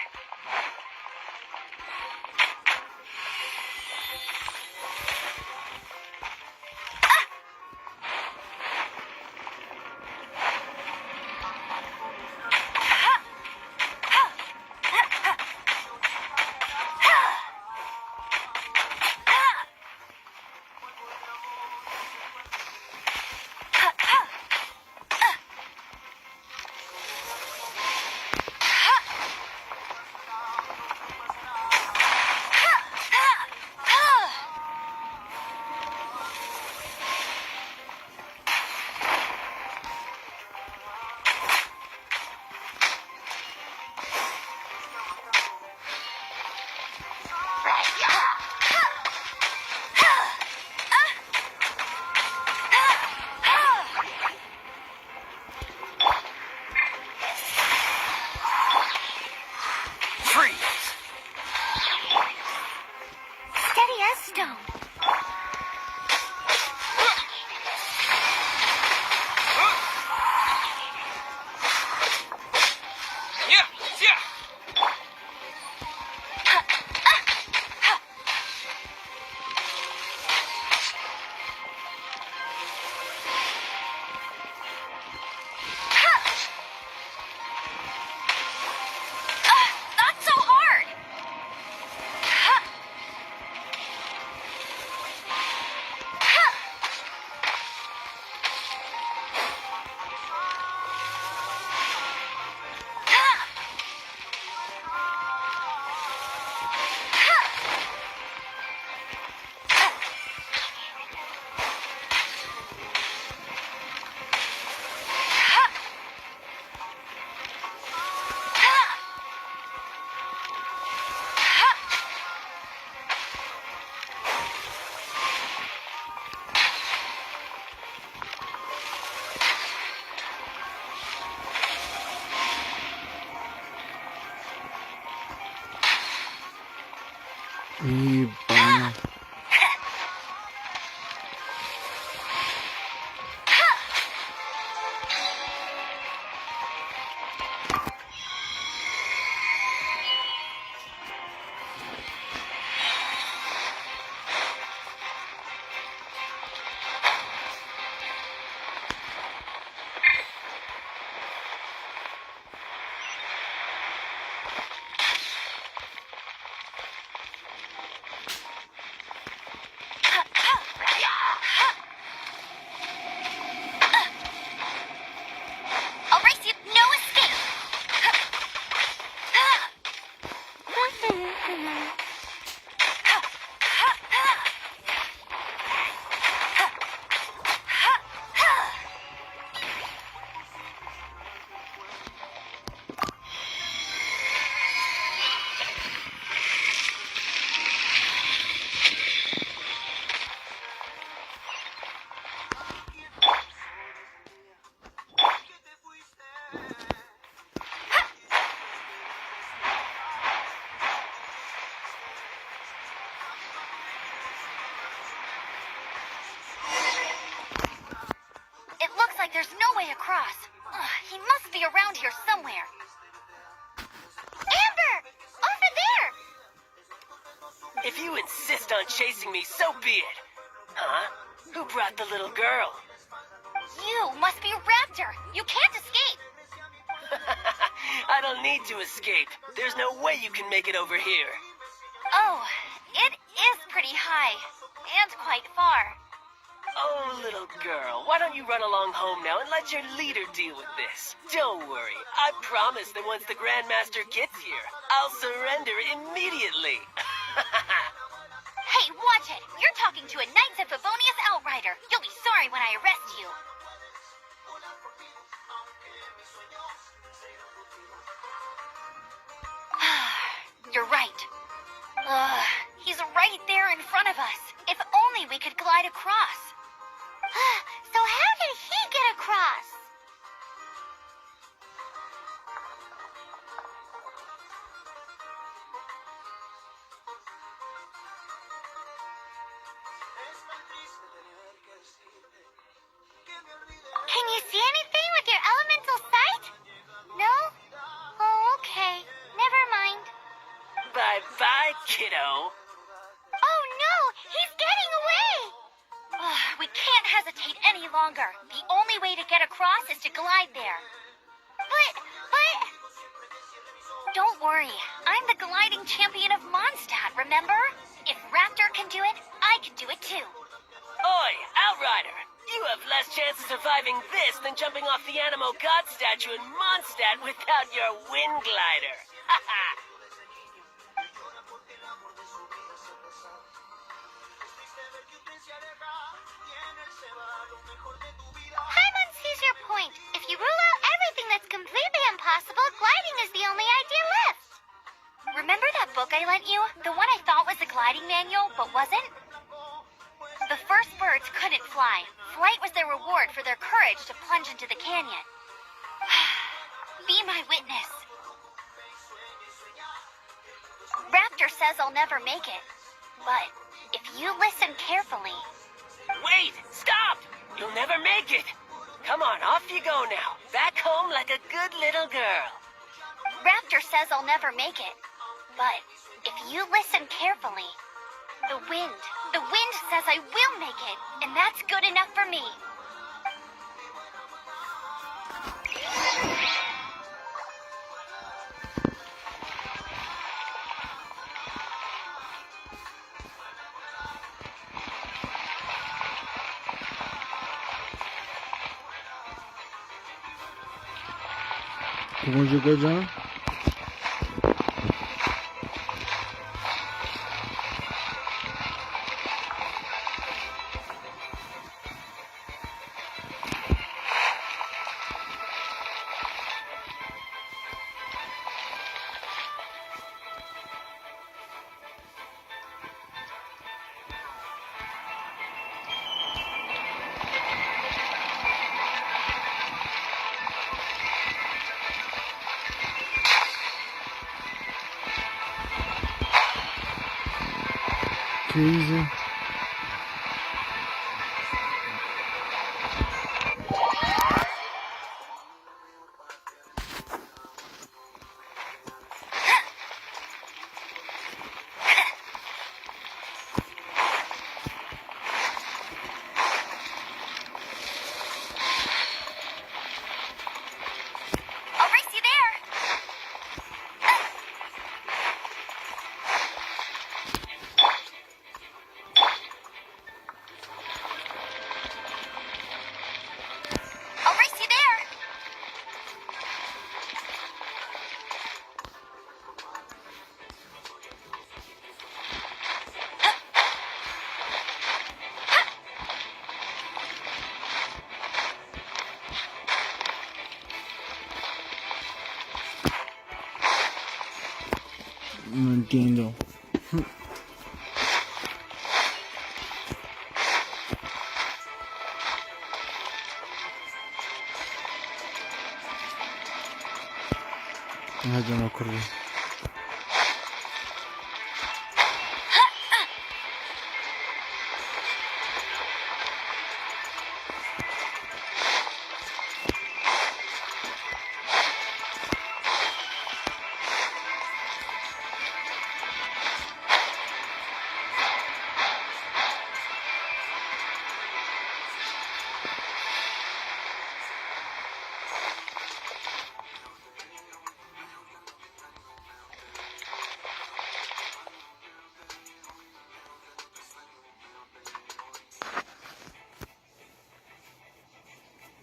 Y pana. I'll race you, no escape! It looks like there's no way across. He must be around here somewhere. Amber! Over there! If you insist on chasing me, so be it. Huh? Who brought the little girl? You must be Raptor. You can't escape. I don't need to escape. There's no way you can make it over here. Oh, it is pretty high. And quite far. Oh, little girl, why don't you run along home now and let your leader deal with this? Don't worry, I promise that once the Grandmaster gets here, I'll surrender immediately. Hey, watch it. You're talking to a Knights of Favonius Outrider. You'll be sorry when I arrest you. You're right. He's right there in front of us. If only we could glide across. So how did he get across? Can you see anything with your elemental sight? No? Oh, okay. Never mind. Bye-bye, kiddo. Oh no! He's getting away! We can't hesitate any longer. The only way to get across is to glide there. But... Don't worry. I'm the gliding champion of Mondstadt, remember? If Raptor can do it, I can do it too. Oi, Outrider! You have less chance of surviving this than jumping off the Animo God statue in Mondstadt without your wind glider. Haha! Paimon sees your point. If you rule out everything that's completely impossible, gliding is the only idea left. Remember that book I lent you? The one I thought was the gliding manual, but wasn't? The first birds couldn't fly. Flight was their reward for their courage to plunge into the canyon. Be my witness. Raptor says I'll never make it. But if you listen carefully... Wait! Stop! You'll never make it! Come on, off you go now. Back home like a good little girl. Raptor says I'll never make it. But if you listen carefully, the wind says I will make it, and that's good enough for me. ¿Cómo llegó allá? ¿Qué dice? I'll race you there. I'll race you there. No entiendo. Ah, ya me acordé.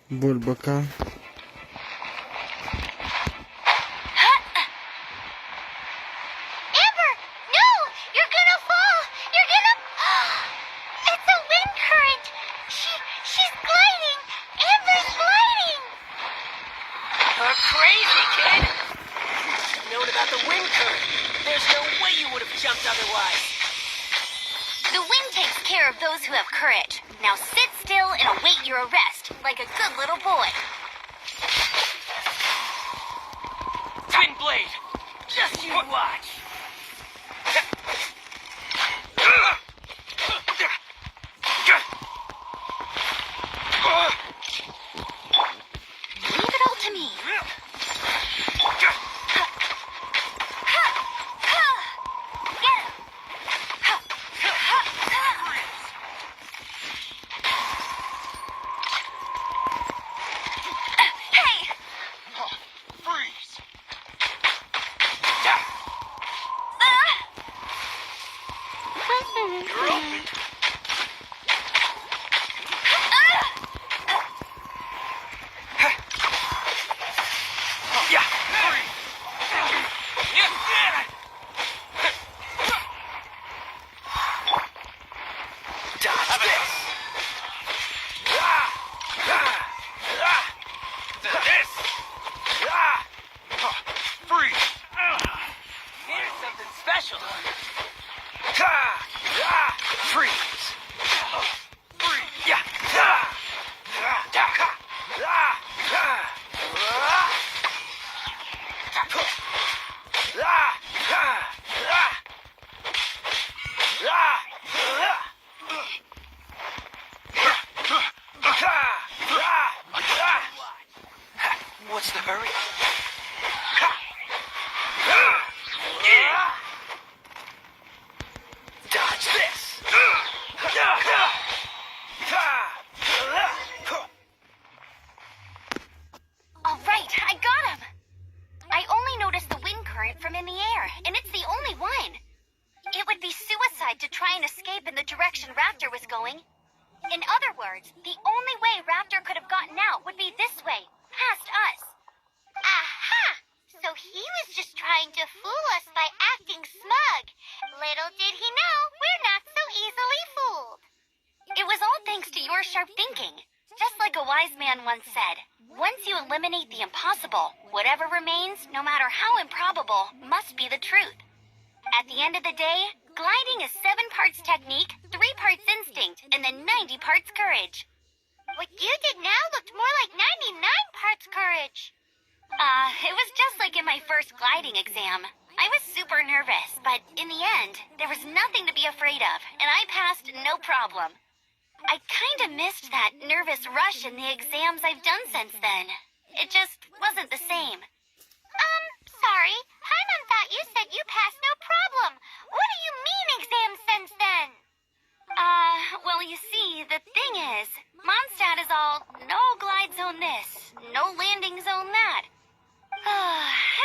Vuelvo acá. Amber, no! You're gonna fall! You're gonna... It's a wind current! She's gliding! Amber's gliding! You're crazy, kid! Known about the wind current. There's no way you would have jumped otherwise. The wind takes care of those who have courage. Now sit still and await your arrest, like a good little boy. Twin blade! Just you watch! Leave it all to me. Here's something special. Freeze! What's the hurry? Dodge this! All right, I got him. I only noticed the wind current from in the air, and it's the only one. It would be suicide to try and escape in the direction Raptor was going. In other words, the only way Raptor could have gotten out would be this way, past us. Aha! So he was just trying to fool us by acting smug. Little did he know, we're not so easily fooled. It was all thanks to your sharp thinking. Just like a wise man once said, once you eliminate the impossible, whatever remains, no matter how improbable, must be the truth. At the end of the day, gliding is 7 parts technique, 3 parts instinct, and then 90 parts courage. What you did now looked more like 99 parts courage. It was just like in my first gliding exam. I I was super nervous, but in the end, there was nothing to be afraid of, and I passed no problem. I kinda missed that nervous rush in the exams I've done since then. It just wasn't the same. Sorry. Paimon thought you said you passed no problem. What do you mean exams since then? Well, you see, the thing is, Mondstadt is all no glide zone this, no landing zone that.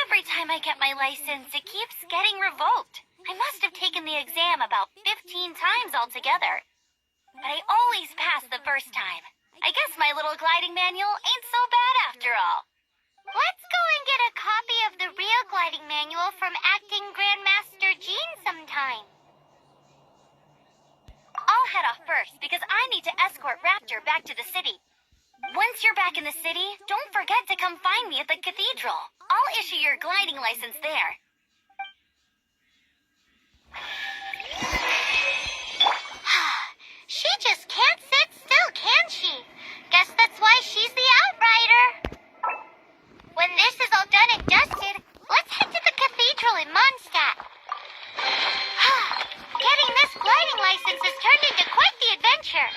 Every time I get my license, it keeps getting revoked. I must have taken the exam about 15 times altogether. But I always pass the first time. I guess my little gliding manual ain't so bad after all. Let's go and get a copy of the real gliding manual from Acting Grandmaster Jean sometime. I'll head off first because I need to escort Raptor back to the city. Once you're back in the city, don't forget to come find me at the cathedral. I'll issue your gliding license there. She just can't sit still, can she? Guess that's why she's the Outrider. When this is all done and dusted, let's head to the cathedral in Mondstadt. Getting this gliding license has turned into quite the adventure.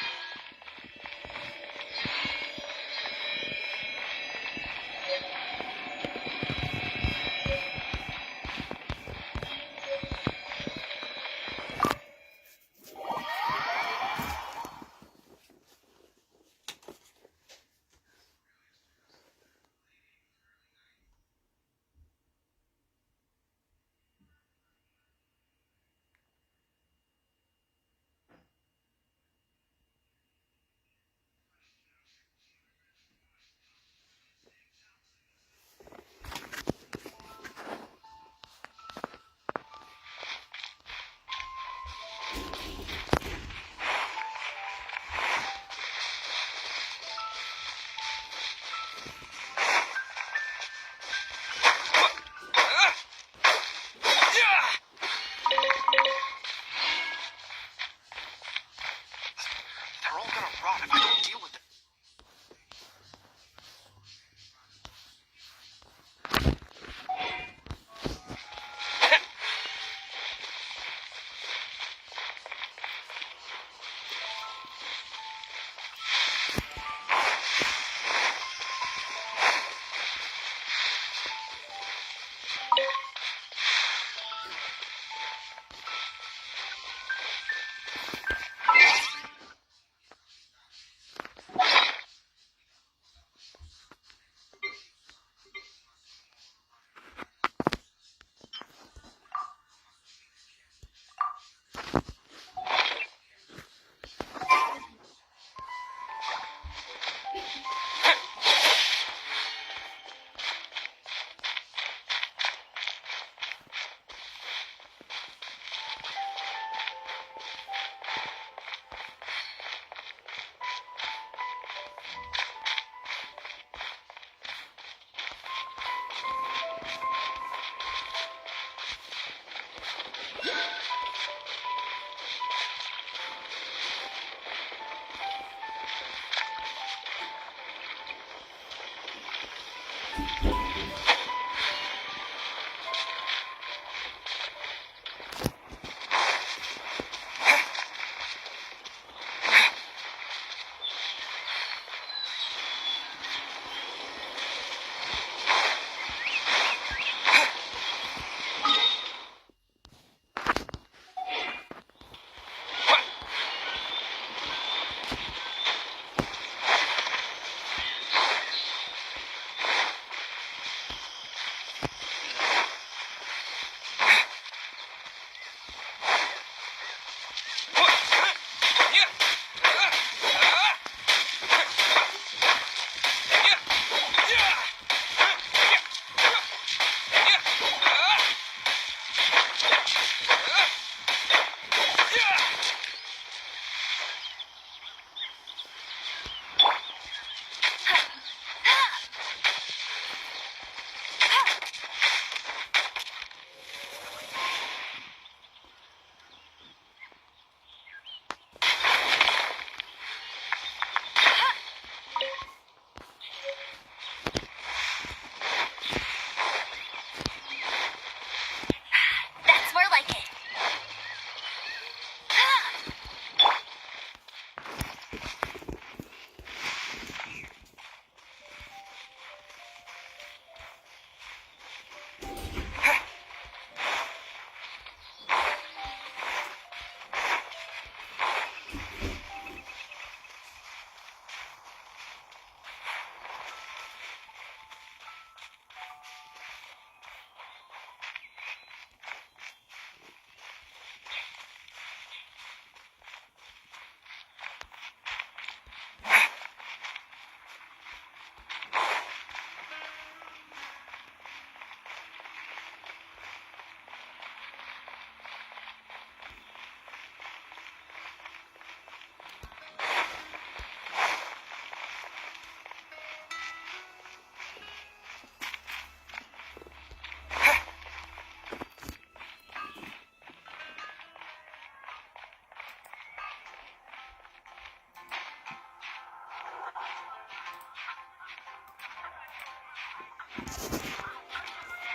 They're all gonna rot if I don't deal with them.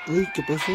Uy, ¿qué pasó?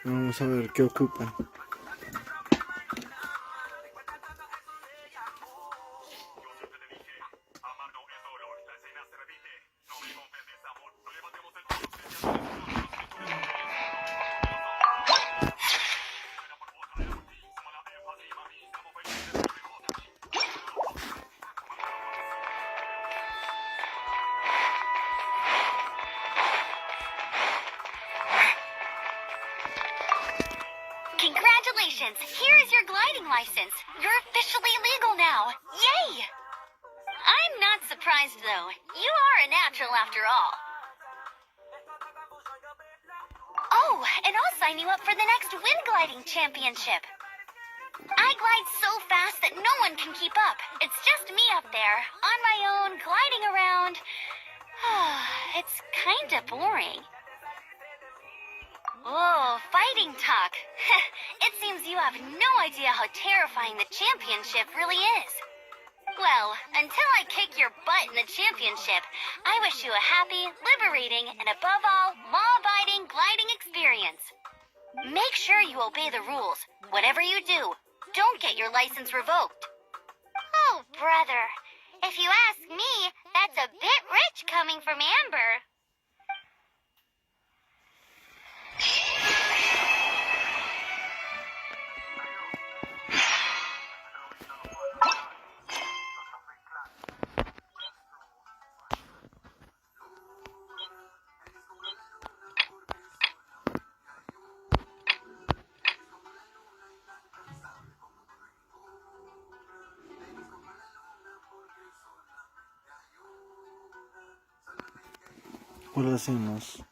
Vamos a ver qué ocupan. Congratulations! Here is your gliding license. You're officially legal now. Yay! I'm not surprised, though. You are a natural after all. Oh, and I'll sign you up for the next wind gliding championship. I glide so fast that no one can keep up. It's just me up there, on my own, gliding around. It's kinda boring. Oh, fighting talk. It seems you have no idea how terrifying the championship really is. Well, until I kick your butt in the championship, I wish you a happy, liberating, and above all, law-abiding gliding experience. Make sure you obey the rules. Whatever you do, don't get your license revoked. Oh, brother. If you ask me, that's a bit rich coming from Amber. ¿Cuál hacemos?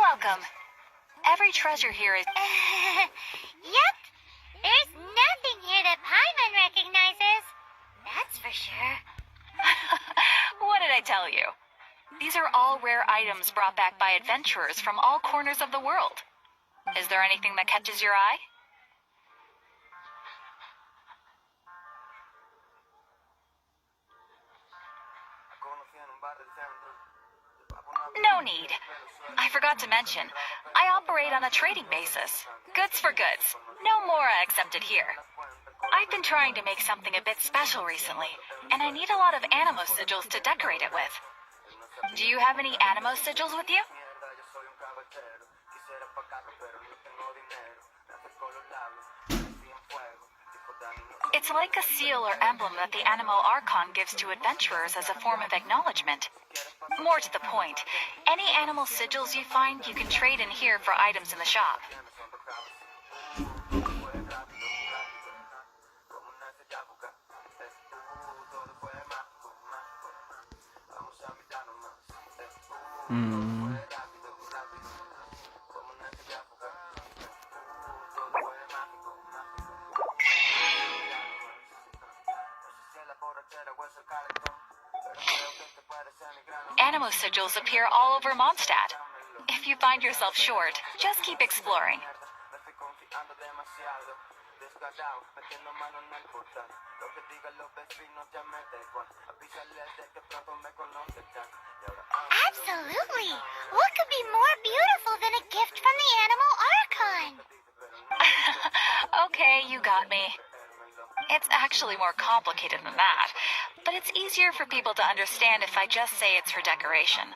welcome. Every treasure here is... Yep. There's nothing here that Paimon recognizes. That's for sure. What did I tell you? These are all rare items brought back by adventurers from all corners of the world. Is there anything that catches your eye? No need. I forgot to mention, I operate on a trading basis. Goods for goods. No more accepted here. I've been trying to make something a bit special recently, and I need a lot of animo sigils to decorate it with. Do you have any animo sigils with you? It's like a seal or emblem that the Animo Archon gives to adventurers as a form of acknowledgement. More to the point, any animal sigils you find, you can trade in here for items in the shop. Animo sigils appear all over Mondstadt. If you find yourself short, just keep exploring. Absolutely. What could be more beautiful than a gift from the Animal Archon? Okay, you got me. It's actually more complicated than that, but it's easier for people to understand if I just say it's for decoration.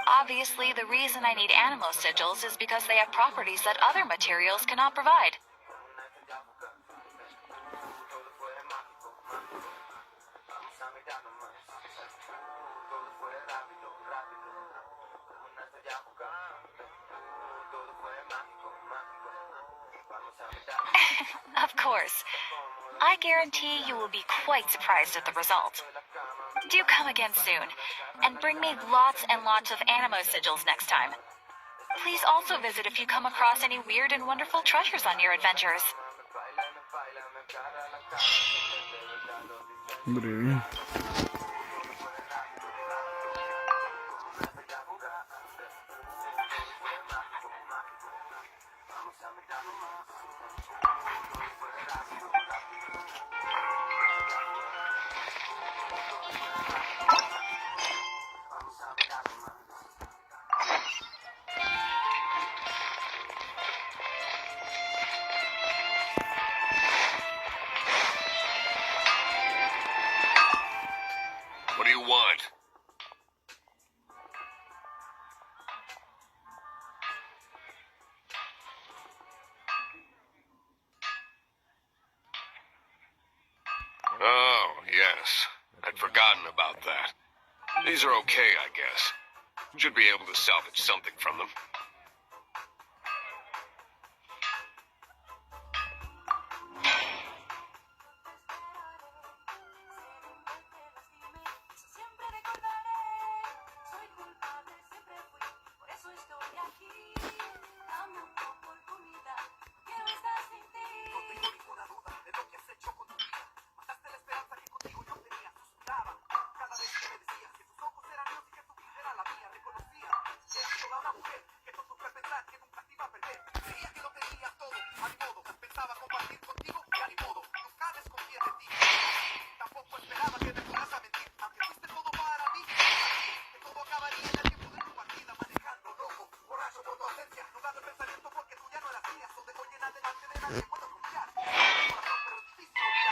Obviously, the reason I need animo sigils is because they have properties that other materials cannot provide. Of course. I guarantee you will be quite surprised at the result. Do come again soon, and bring me lots and lots of animo sigils next time. Please also visit if you come across any weird and wonderful treasures on your adventures. Breve. What do you want? Oh, yes. I'd forgotten about that. These are okay, I guess. Should be able to salvage something from them.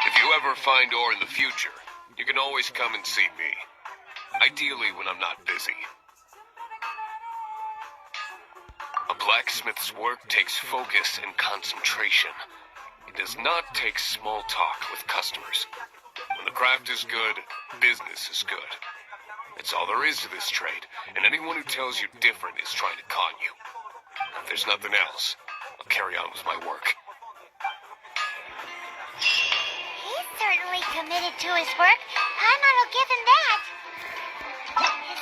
If you ever find ore in the future, you can always come and see me. Ideally when I'm not busy. A blacksmith's work takes focus and concentration. It does not take small talk with customers. When the craft is good, business is good. It's all there is to this trade, and anyone who tells you different is trying to con you. If there's nothing else, I'll carry on with my work. He's certainly committed to his work. Paimon will give him that. His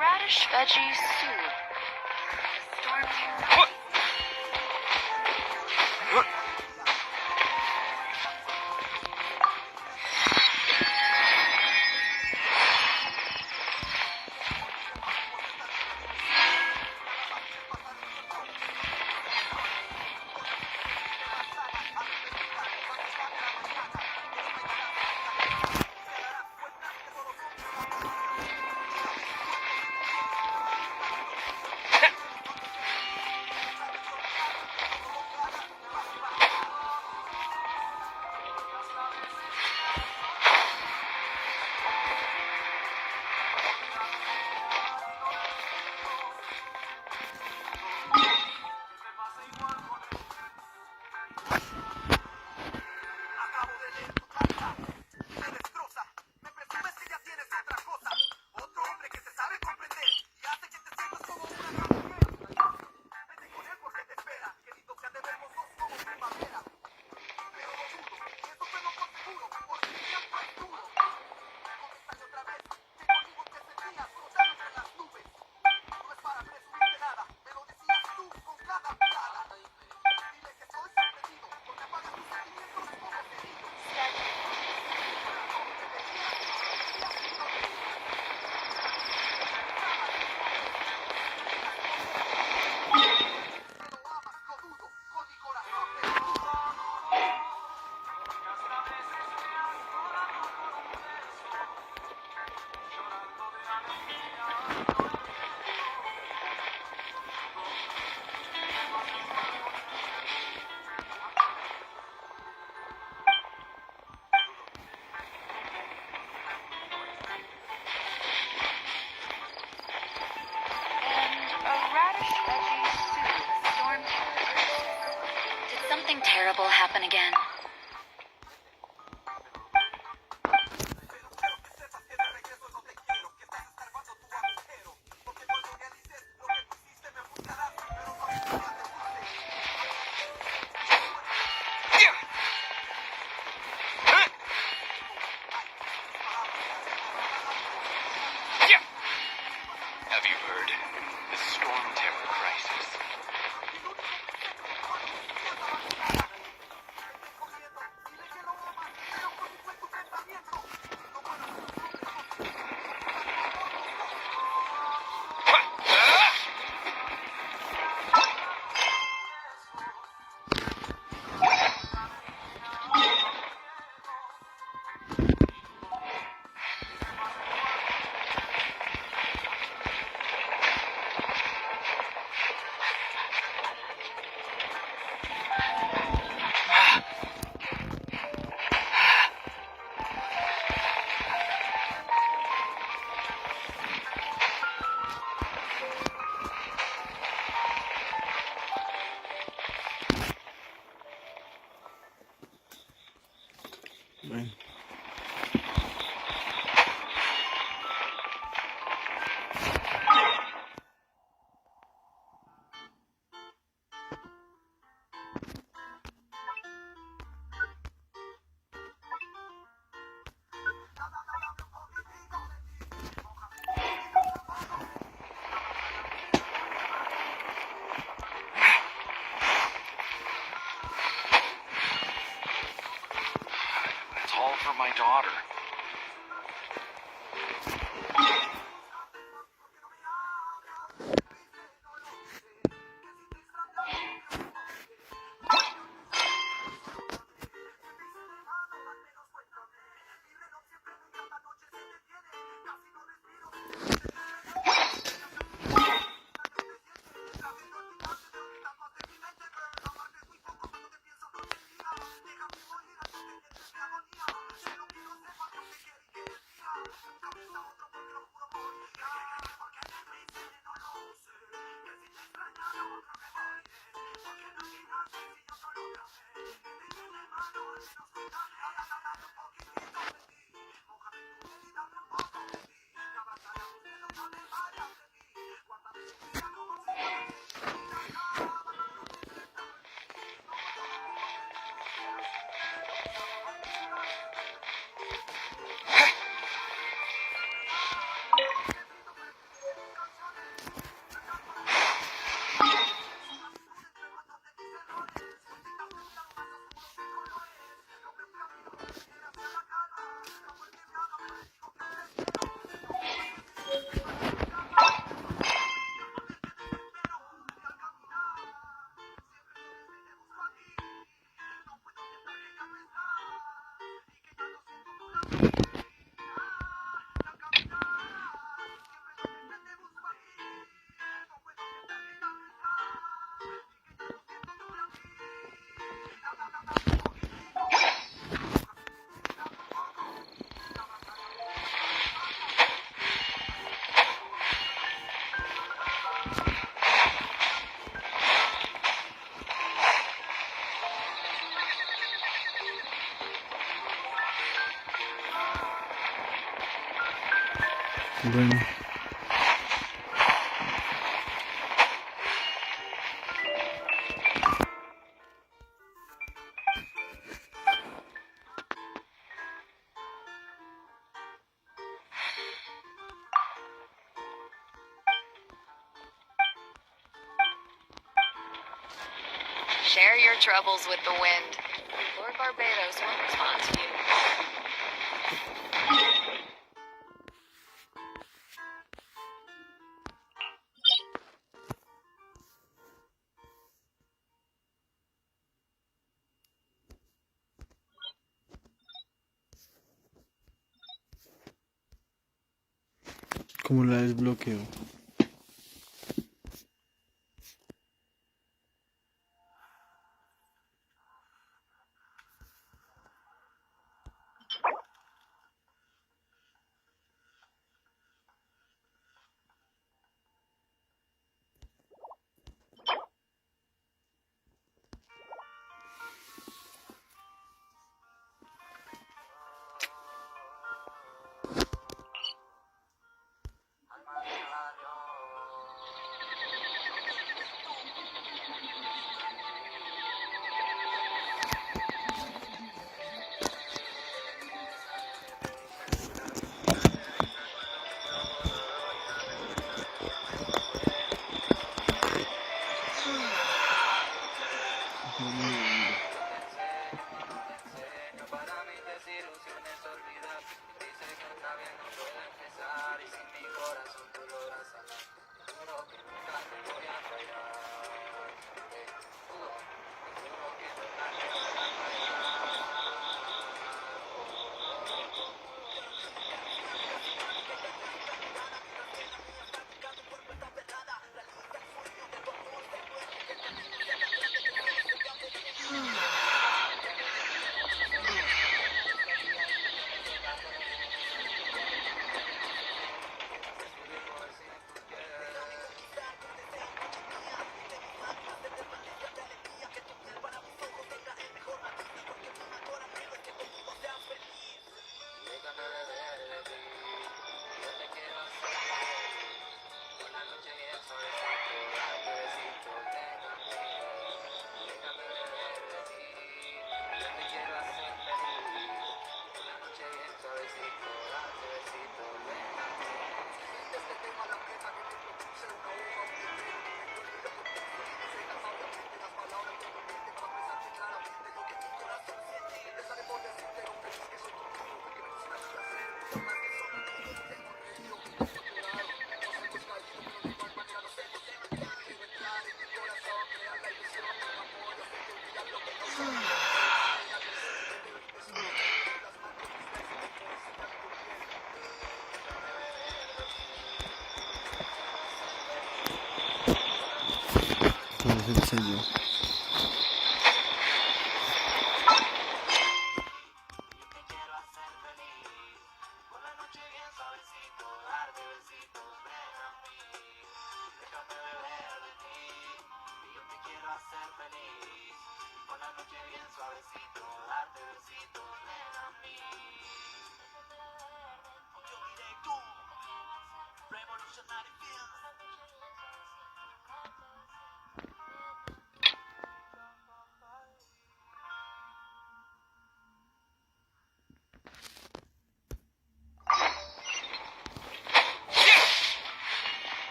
Radish veggie soup. Storm Did something terrible happen again? Have you heard? The storm terror crisis. Bueno. It's all for my daughter. Bueno. Share your troubles with the wind. Lord Barbados won't respond to you. ¿Cómo la desbloqueo? ¿Cuál es el sello?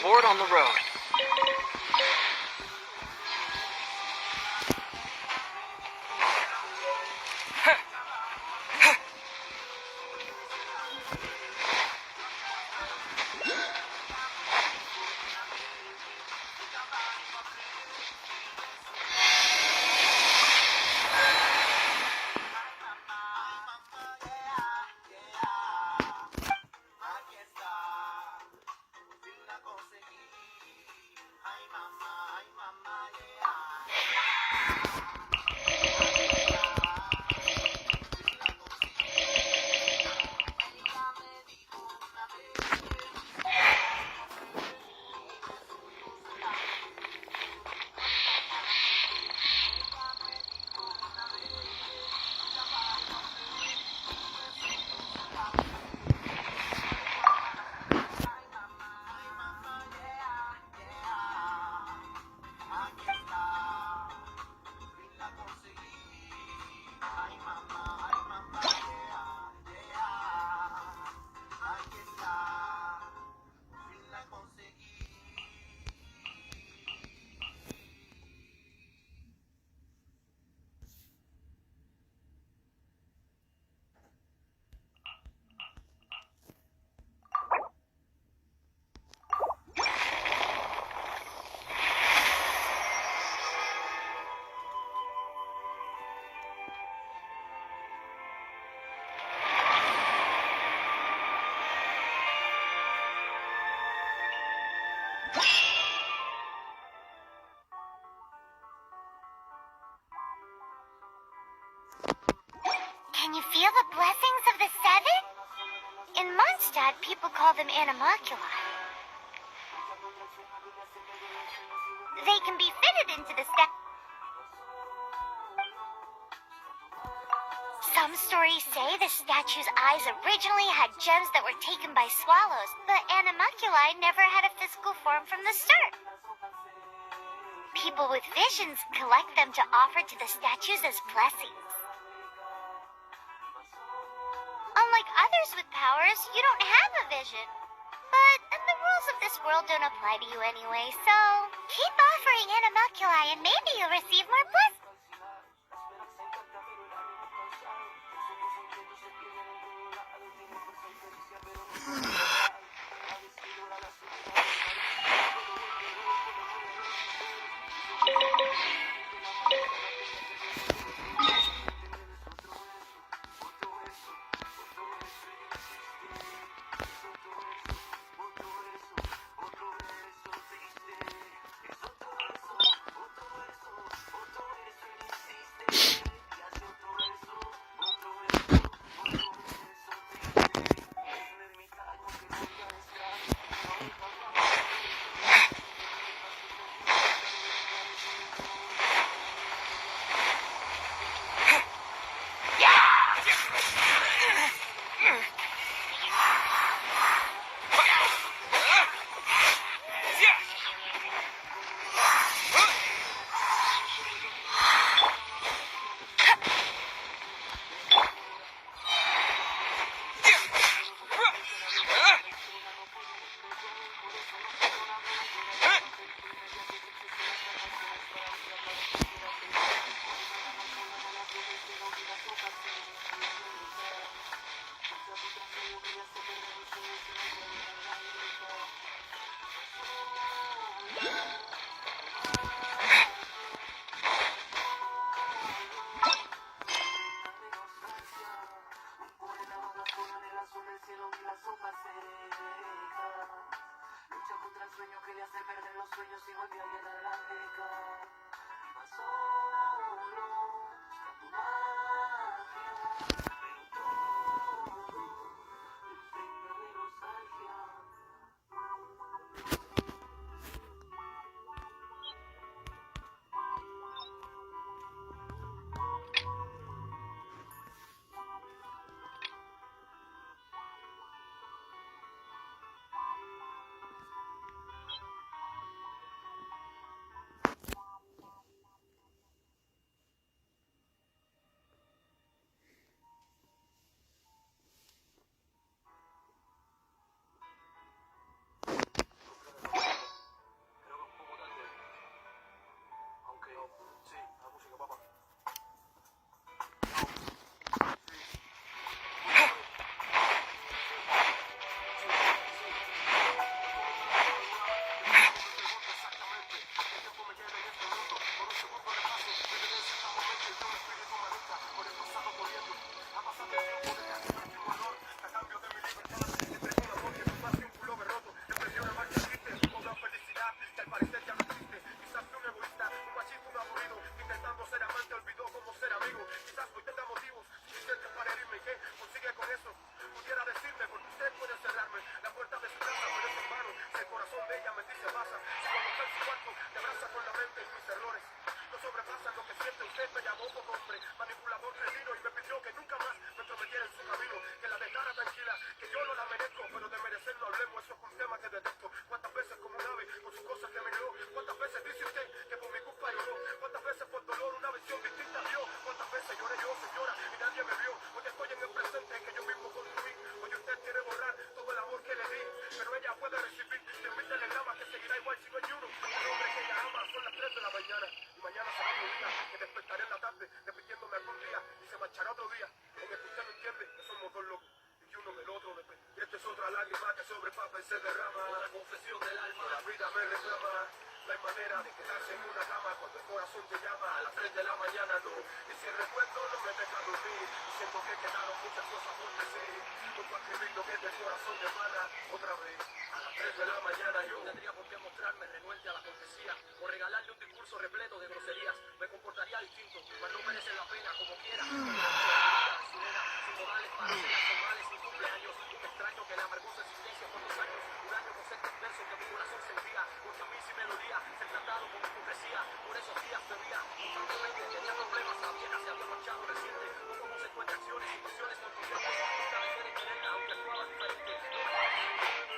reward on the road. Can you feel the blessings of the seven? In Mondstadt, people call them animalculi. They can be fitted into the Some stories say the statue's eyes originally had gems that were taken by swallows, but animalculi never had a physical form from the start. People with visions collect them to offer to the statues as blessings. Unlike others with powers, you don't have a vision. But the rules of this world don't apply to you anyway, so keep offering animalculi and maybe you'll receive more blessings. mía, que yo no la merezco, pero de merecer no hablemos, eso es un tema que detesto. ¿Cuántas veces como un ave con sus cosas que me negó? ¿Cuántas veces dice usted que por mi culpa lloró? ¿Cuántas veces por dolor una visión distinta dio? ¿Cuántas veces lloré yo, señora, y nadie me vio? Hoy estoy en el presente que yo mismo construí. Hoy usted quiere borrar todo el amor que le di, pero ella puede recibir 100.000 telegramas que seguirá igual si no hay uno. El hombre que ella ama son las 3 de la mañana, y mañana será mi día, que despertaré en la tarde, repitiéndome algún día, y se marchará otro día, en el que usted no entiende que somos dos locos, y que uno del otro depende. Y esta es otra lágrima que sobre papel se derrama, la confesión del alma, la vida me reclama. No hay manera de quedarse en una cama cuando el corazón te llama a las 3 de la mañana, no. Y si el recuerdo no me deja dormir, y siento que quedaron muchas cosas por decir, pues para escribir lo que del corazón me emana otra vez. A las 3 de la mañana yo tendría por qué mostrarme renuente a la cortesía, o regalarle un discurso repleto de groserías. Me comportaría distinto, mas no merece la pena como quiera. Sin modales, paracelas, formales, sin cumpleaños. Que extraño que la amargosa existencia por los años. Un año con secos versos que mi corazón sentía, porque a mí sí me dolía ser tratado con hipocresía. Por esos días bebía constantemente, tenía problemas, la vieja se había marchado reciente. No como se encuentra acciones, situaciones cotidianas. Nunca dejé de quererla, aunque actuaba diferente.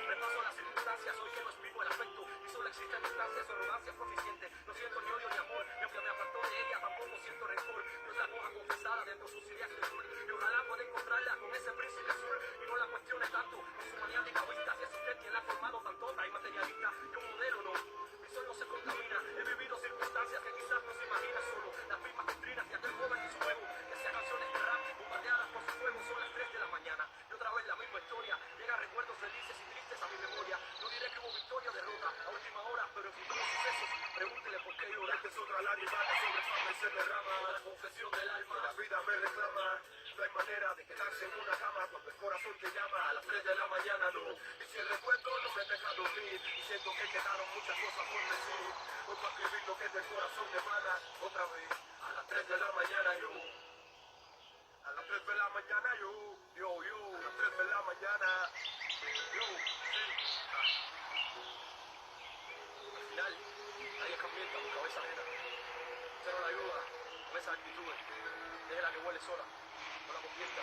Repaso las circunstancias, hoy que no explico el afecto. Y solo existen distancias, arrogancia coeficiente. No siento ni odio ni amor, y aunque me apartó de ella, tampoco siento rencor. No es la coja confesada dentro de sus ideas de sur. Y ojalá pueda encontrarla con ese príncipe azul. Y no la cuestione tanto, con su maniática vista. Si es usted quien la ha formado tan tonta y materialista, yo modelo no. Mi sol no se contamina, he vivido circunstancias que quizás no se imagina solo. Las mismas doctrinas que aquel joven y su juego. Que hacía canciones de rap, bombardeadas por su fuego. Son las 3 de la mañana, y otra vez la misma historia. Llegan recuerdos felices y tristes a mi memoria. No diré que hubo victoria o derrota a última hora, pero en futuros sucesos, pregúntele por qué llora. Esta es otra lágrima que sobre papel se derrama, la confesión del alma, la vida me reclama. No hay manera de quedarse en una cama cuando el corazón te llama a las 3 de la mañana, no. Y si el recuerdo no me deja dormir, y siento que quedaron muchas cosas por decir, voy para escribir lo que del corazón me emana otra vez, a las 3 de la mañana yo. A las 3 de la mañana yo, a las 3 de la mañana, yo, sí. Al final, nadie cambienta con cabeza ajena. Usted no la ayuda con esas actitudes. Déjela que huele sola, no la convierta.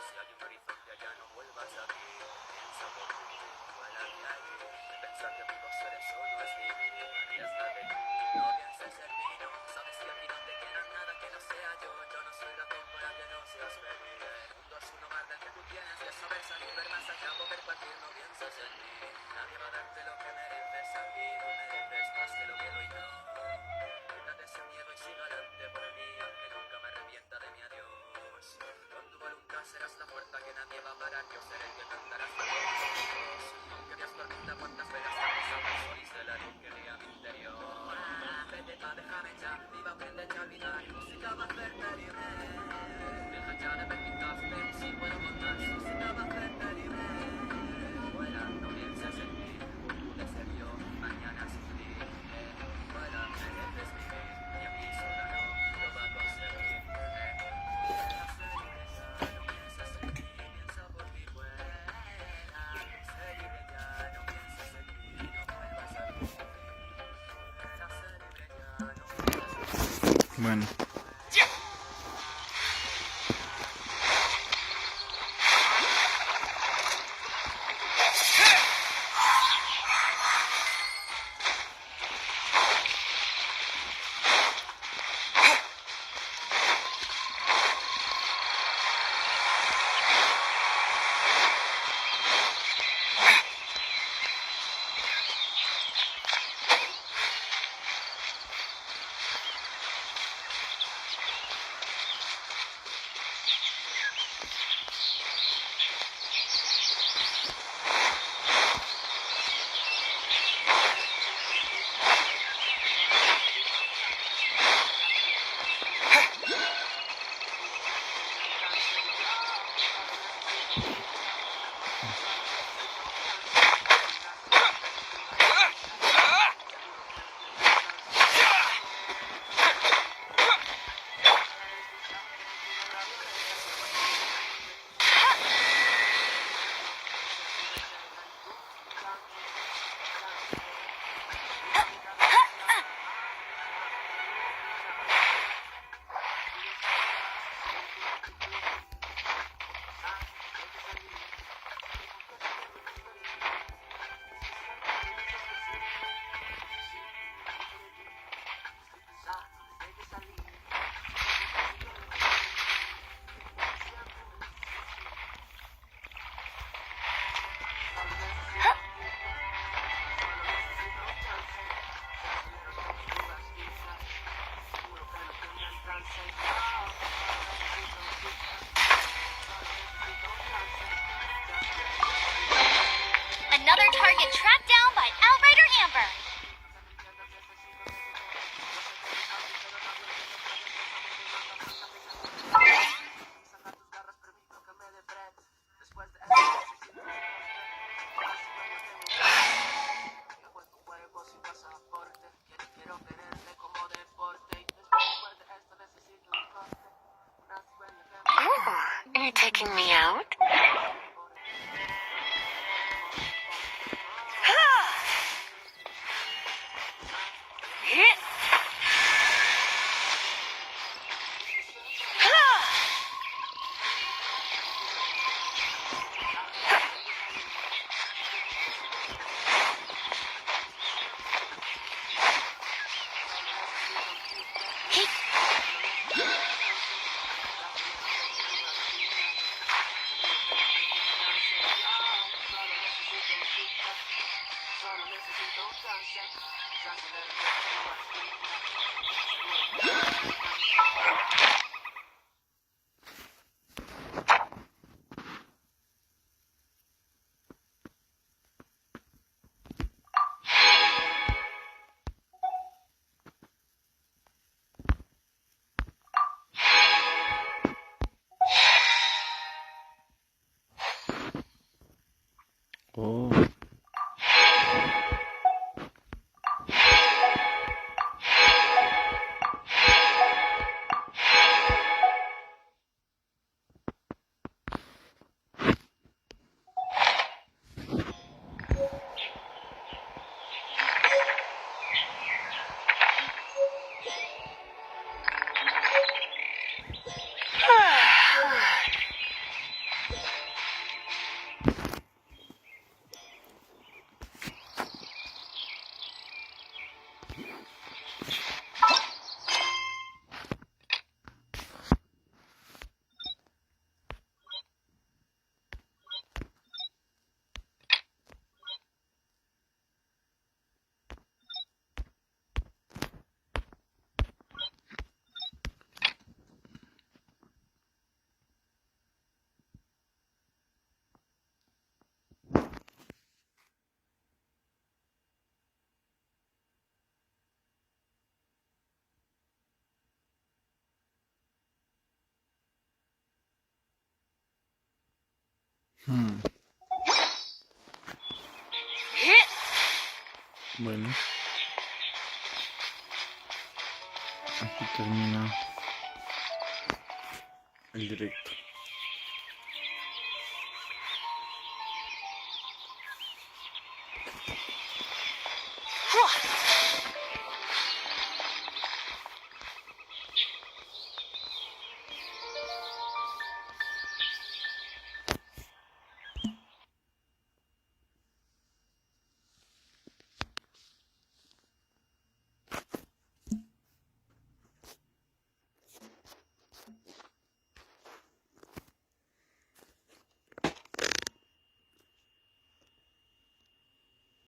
Si hay un horizonte allá, no vuelvas aquí. Piensa por ti, vuela de allí. Pensar que puedo ser eso no es vivir. Arriésgate, no pienses en mí, no. Sabes que aquí no te queda nada que no sea yo. Yo no soy razón para que no seas feliz. El mundo es un hogar del que tú tienes que saber salir, ver más allá, poder partir. No pienses en mí, nadie va a darte lo que mereces aquí. No mereces más que lo que doy yo. Quítate ese miedo y siga adelante por mí, aunque nunca me arrepienta de mi adiós. Con tu voluntad serás la puerta que nadie va a parar. Yo seré el que cantarás a todos. Aunque veas tormenta, cuantas vegas estamos al sol y sé la luz que ría mi interior. Vete pa, déjame ya, viva, aprendete a olvidar. Música va a hacerte libre. Deja ya de ver pintas, pero si puedo con más. Música va a hacerte libre. Vuela, no pienses en mí. Un mundo serio, mañana sin ti. Vuela, mereces vivir. Y a mí sola no lo va a conseguir. Bueno. Target tracked down by Outrider Amber. Ooh, are you taking me out? Oh. Bueno, aquí termina el directo.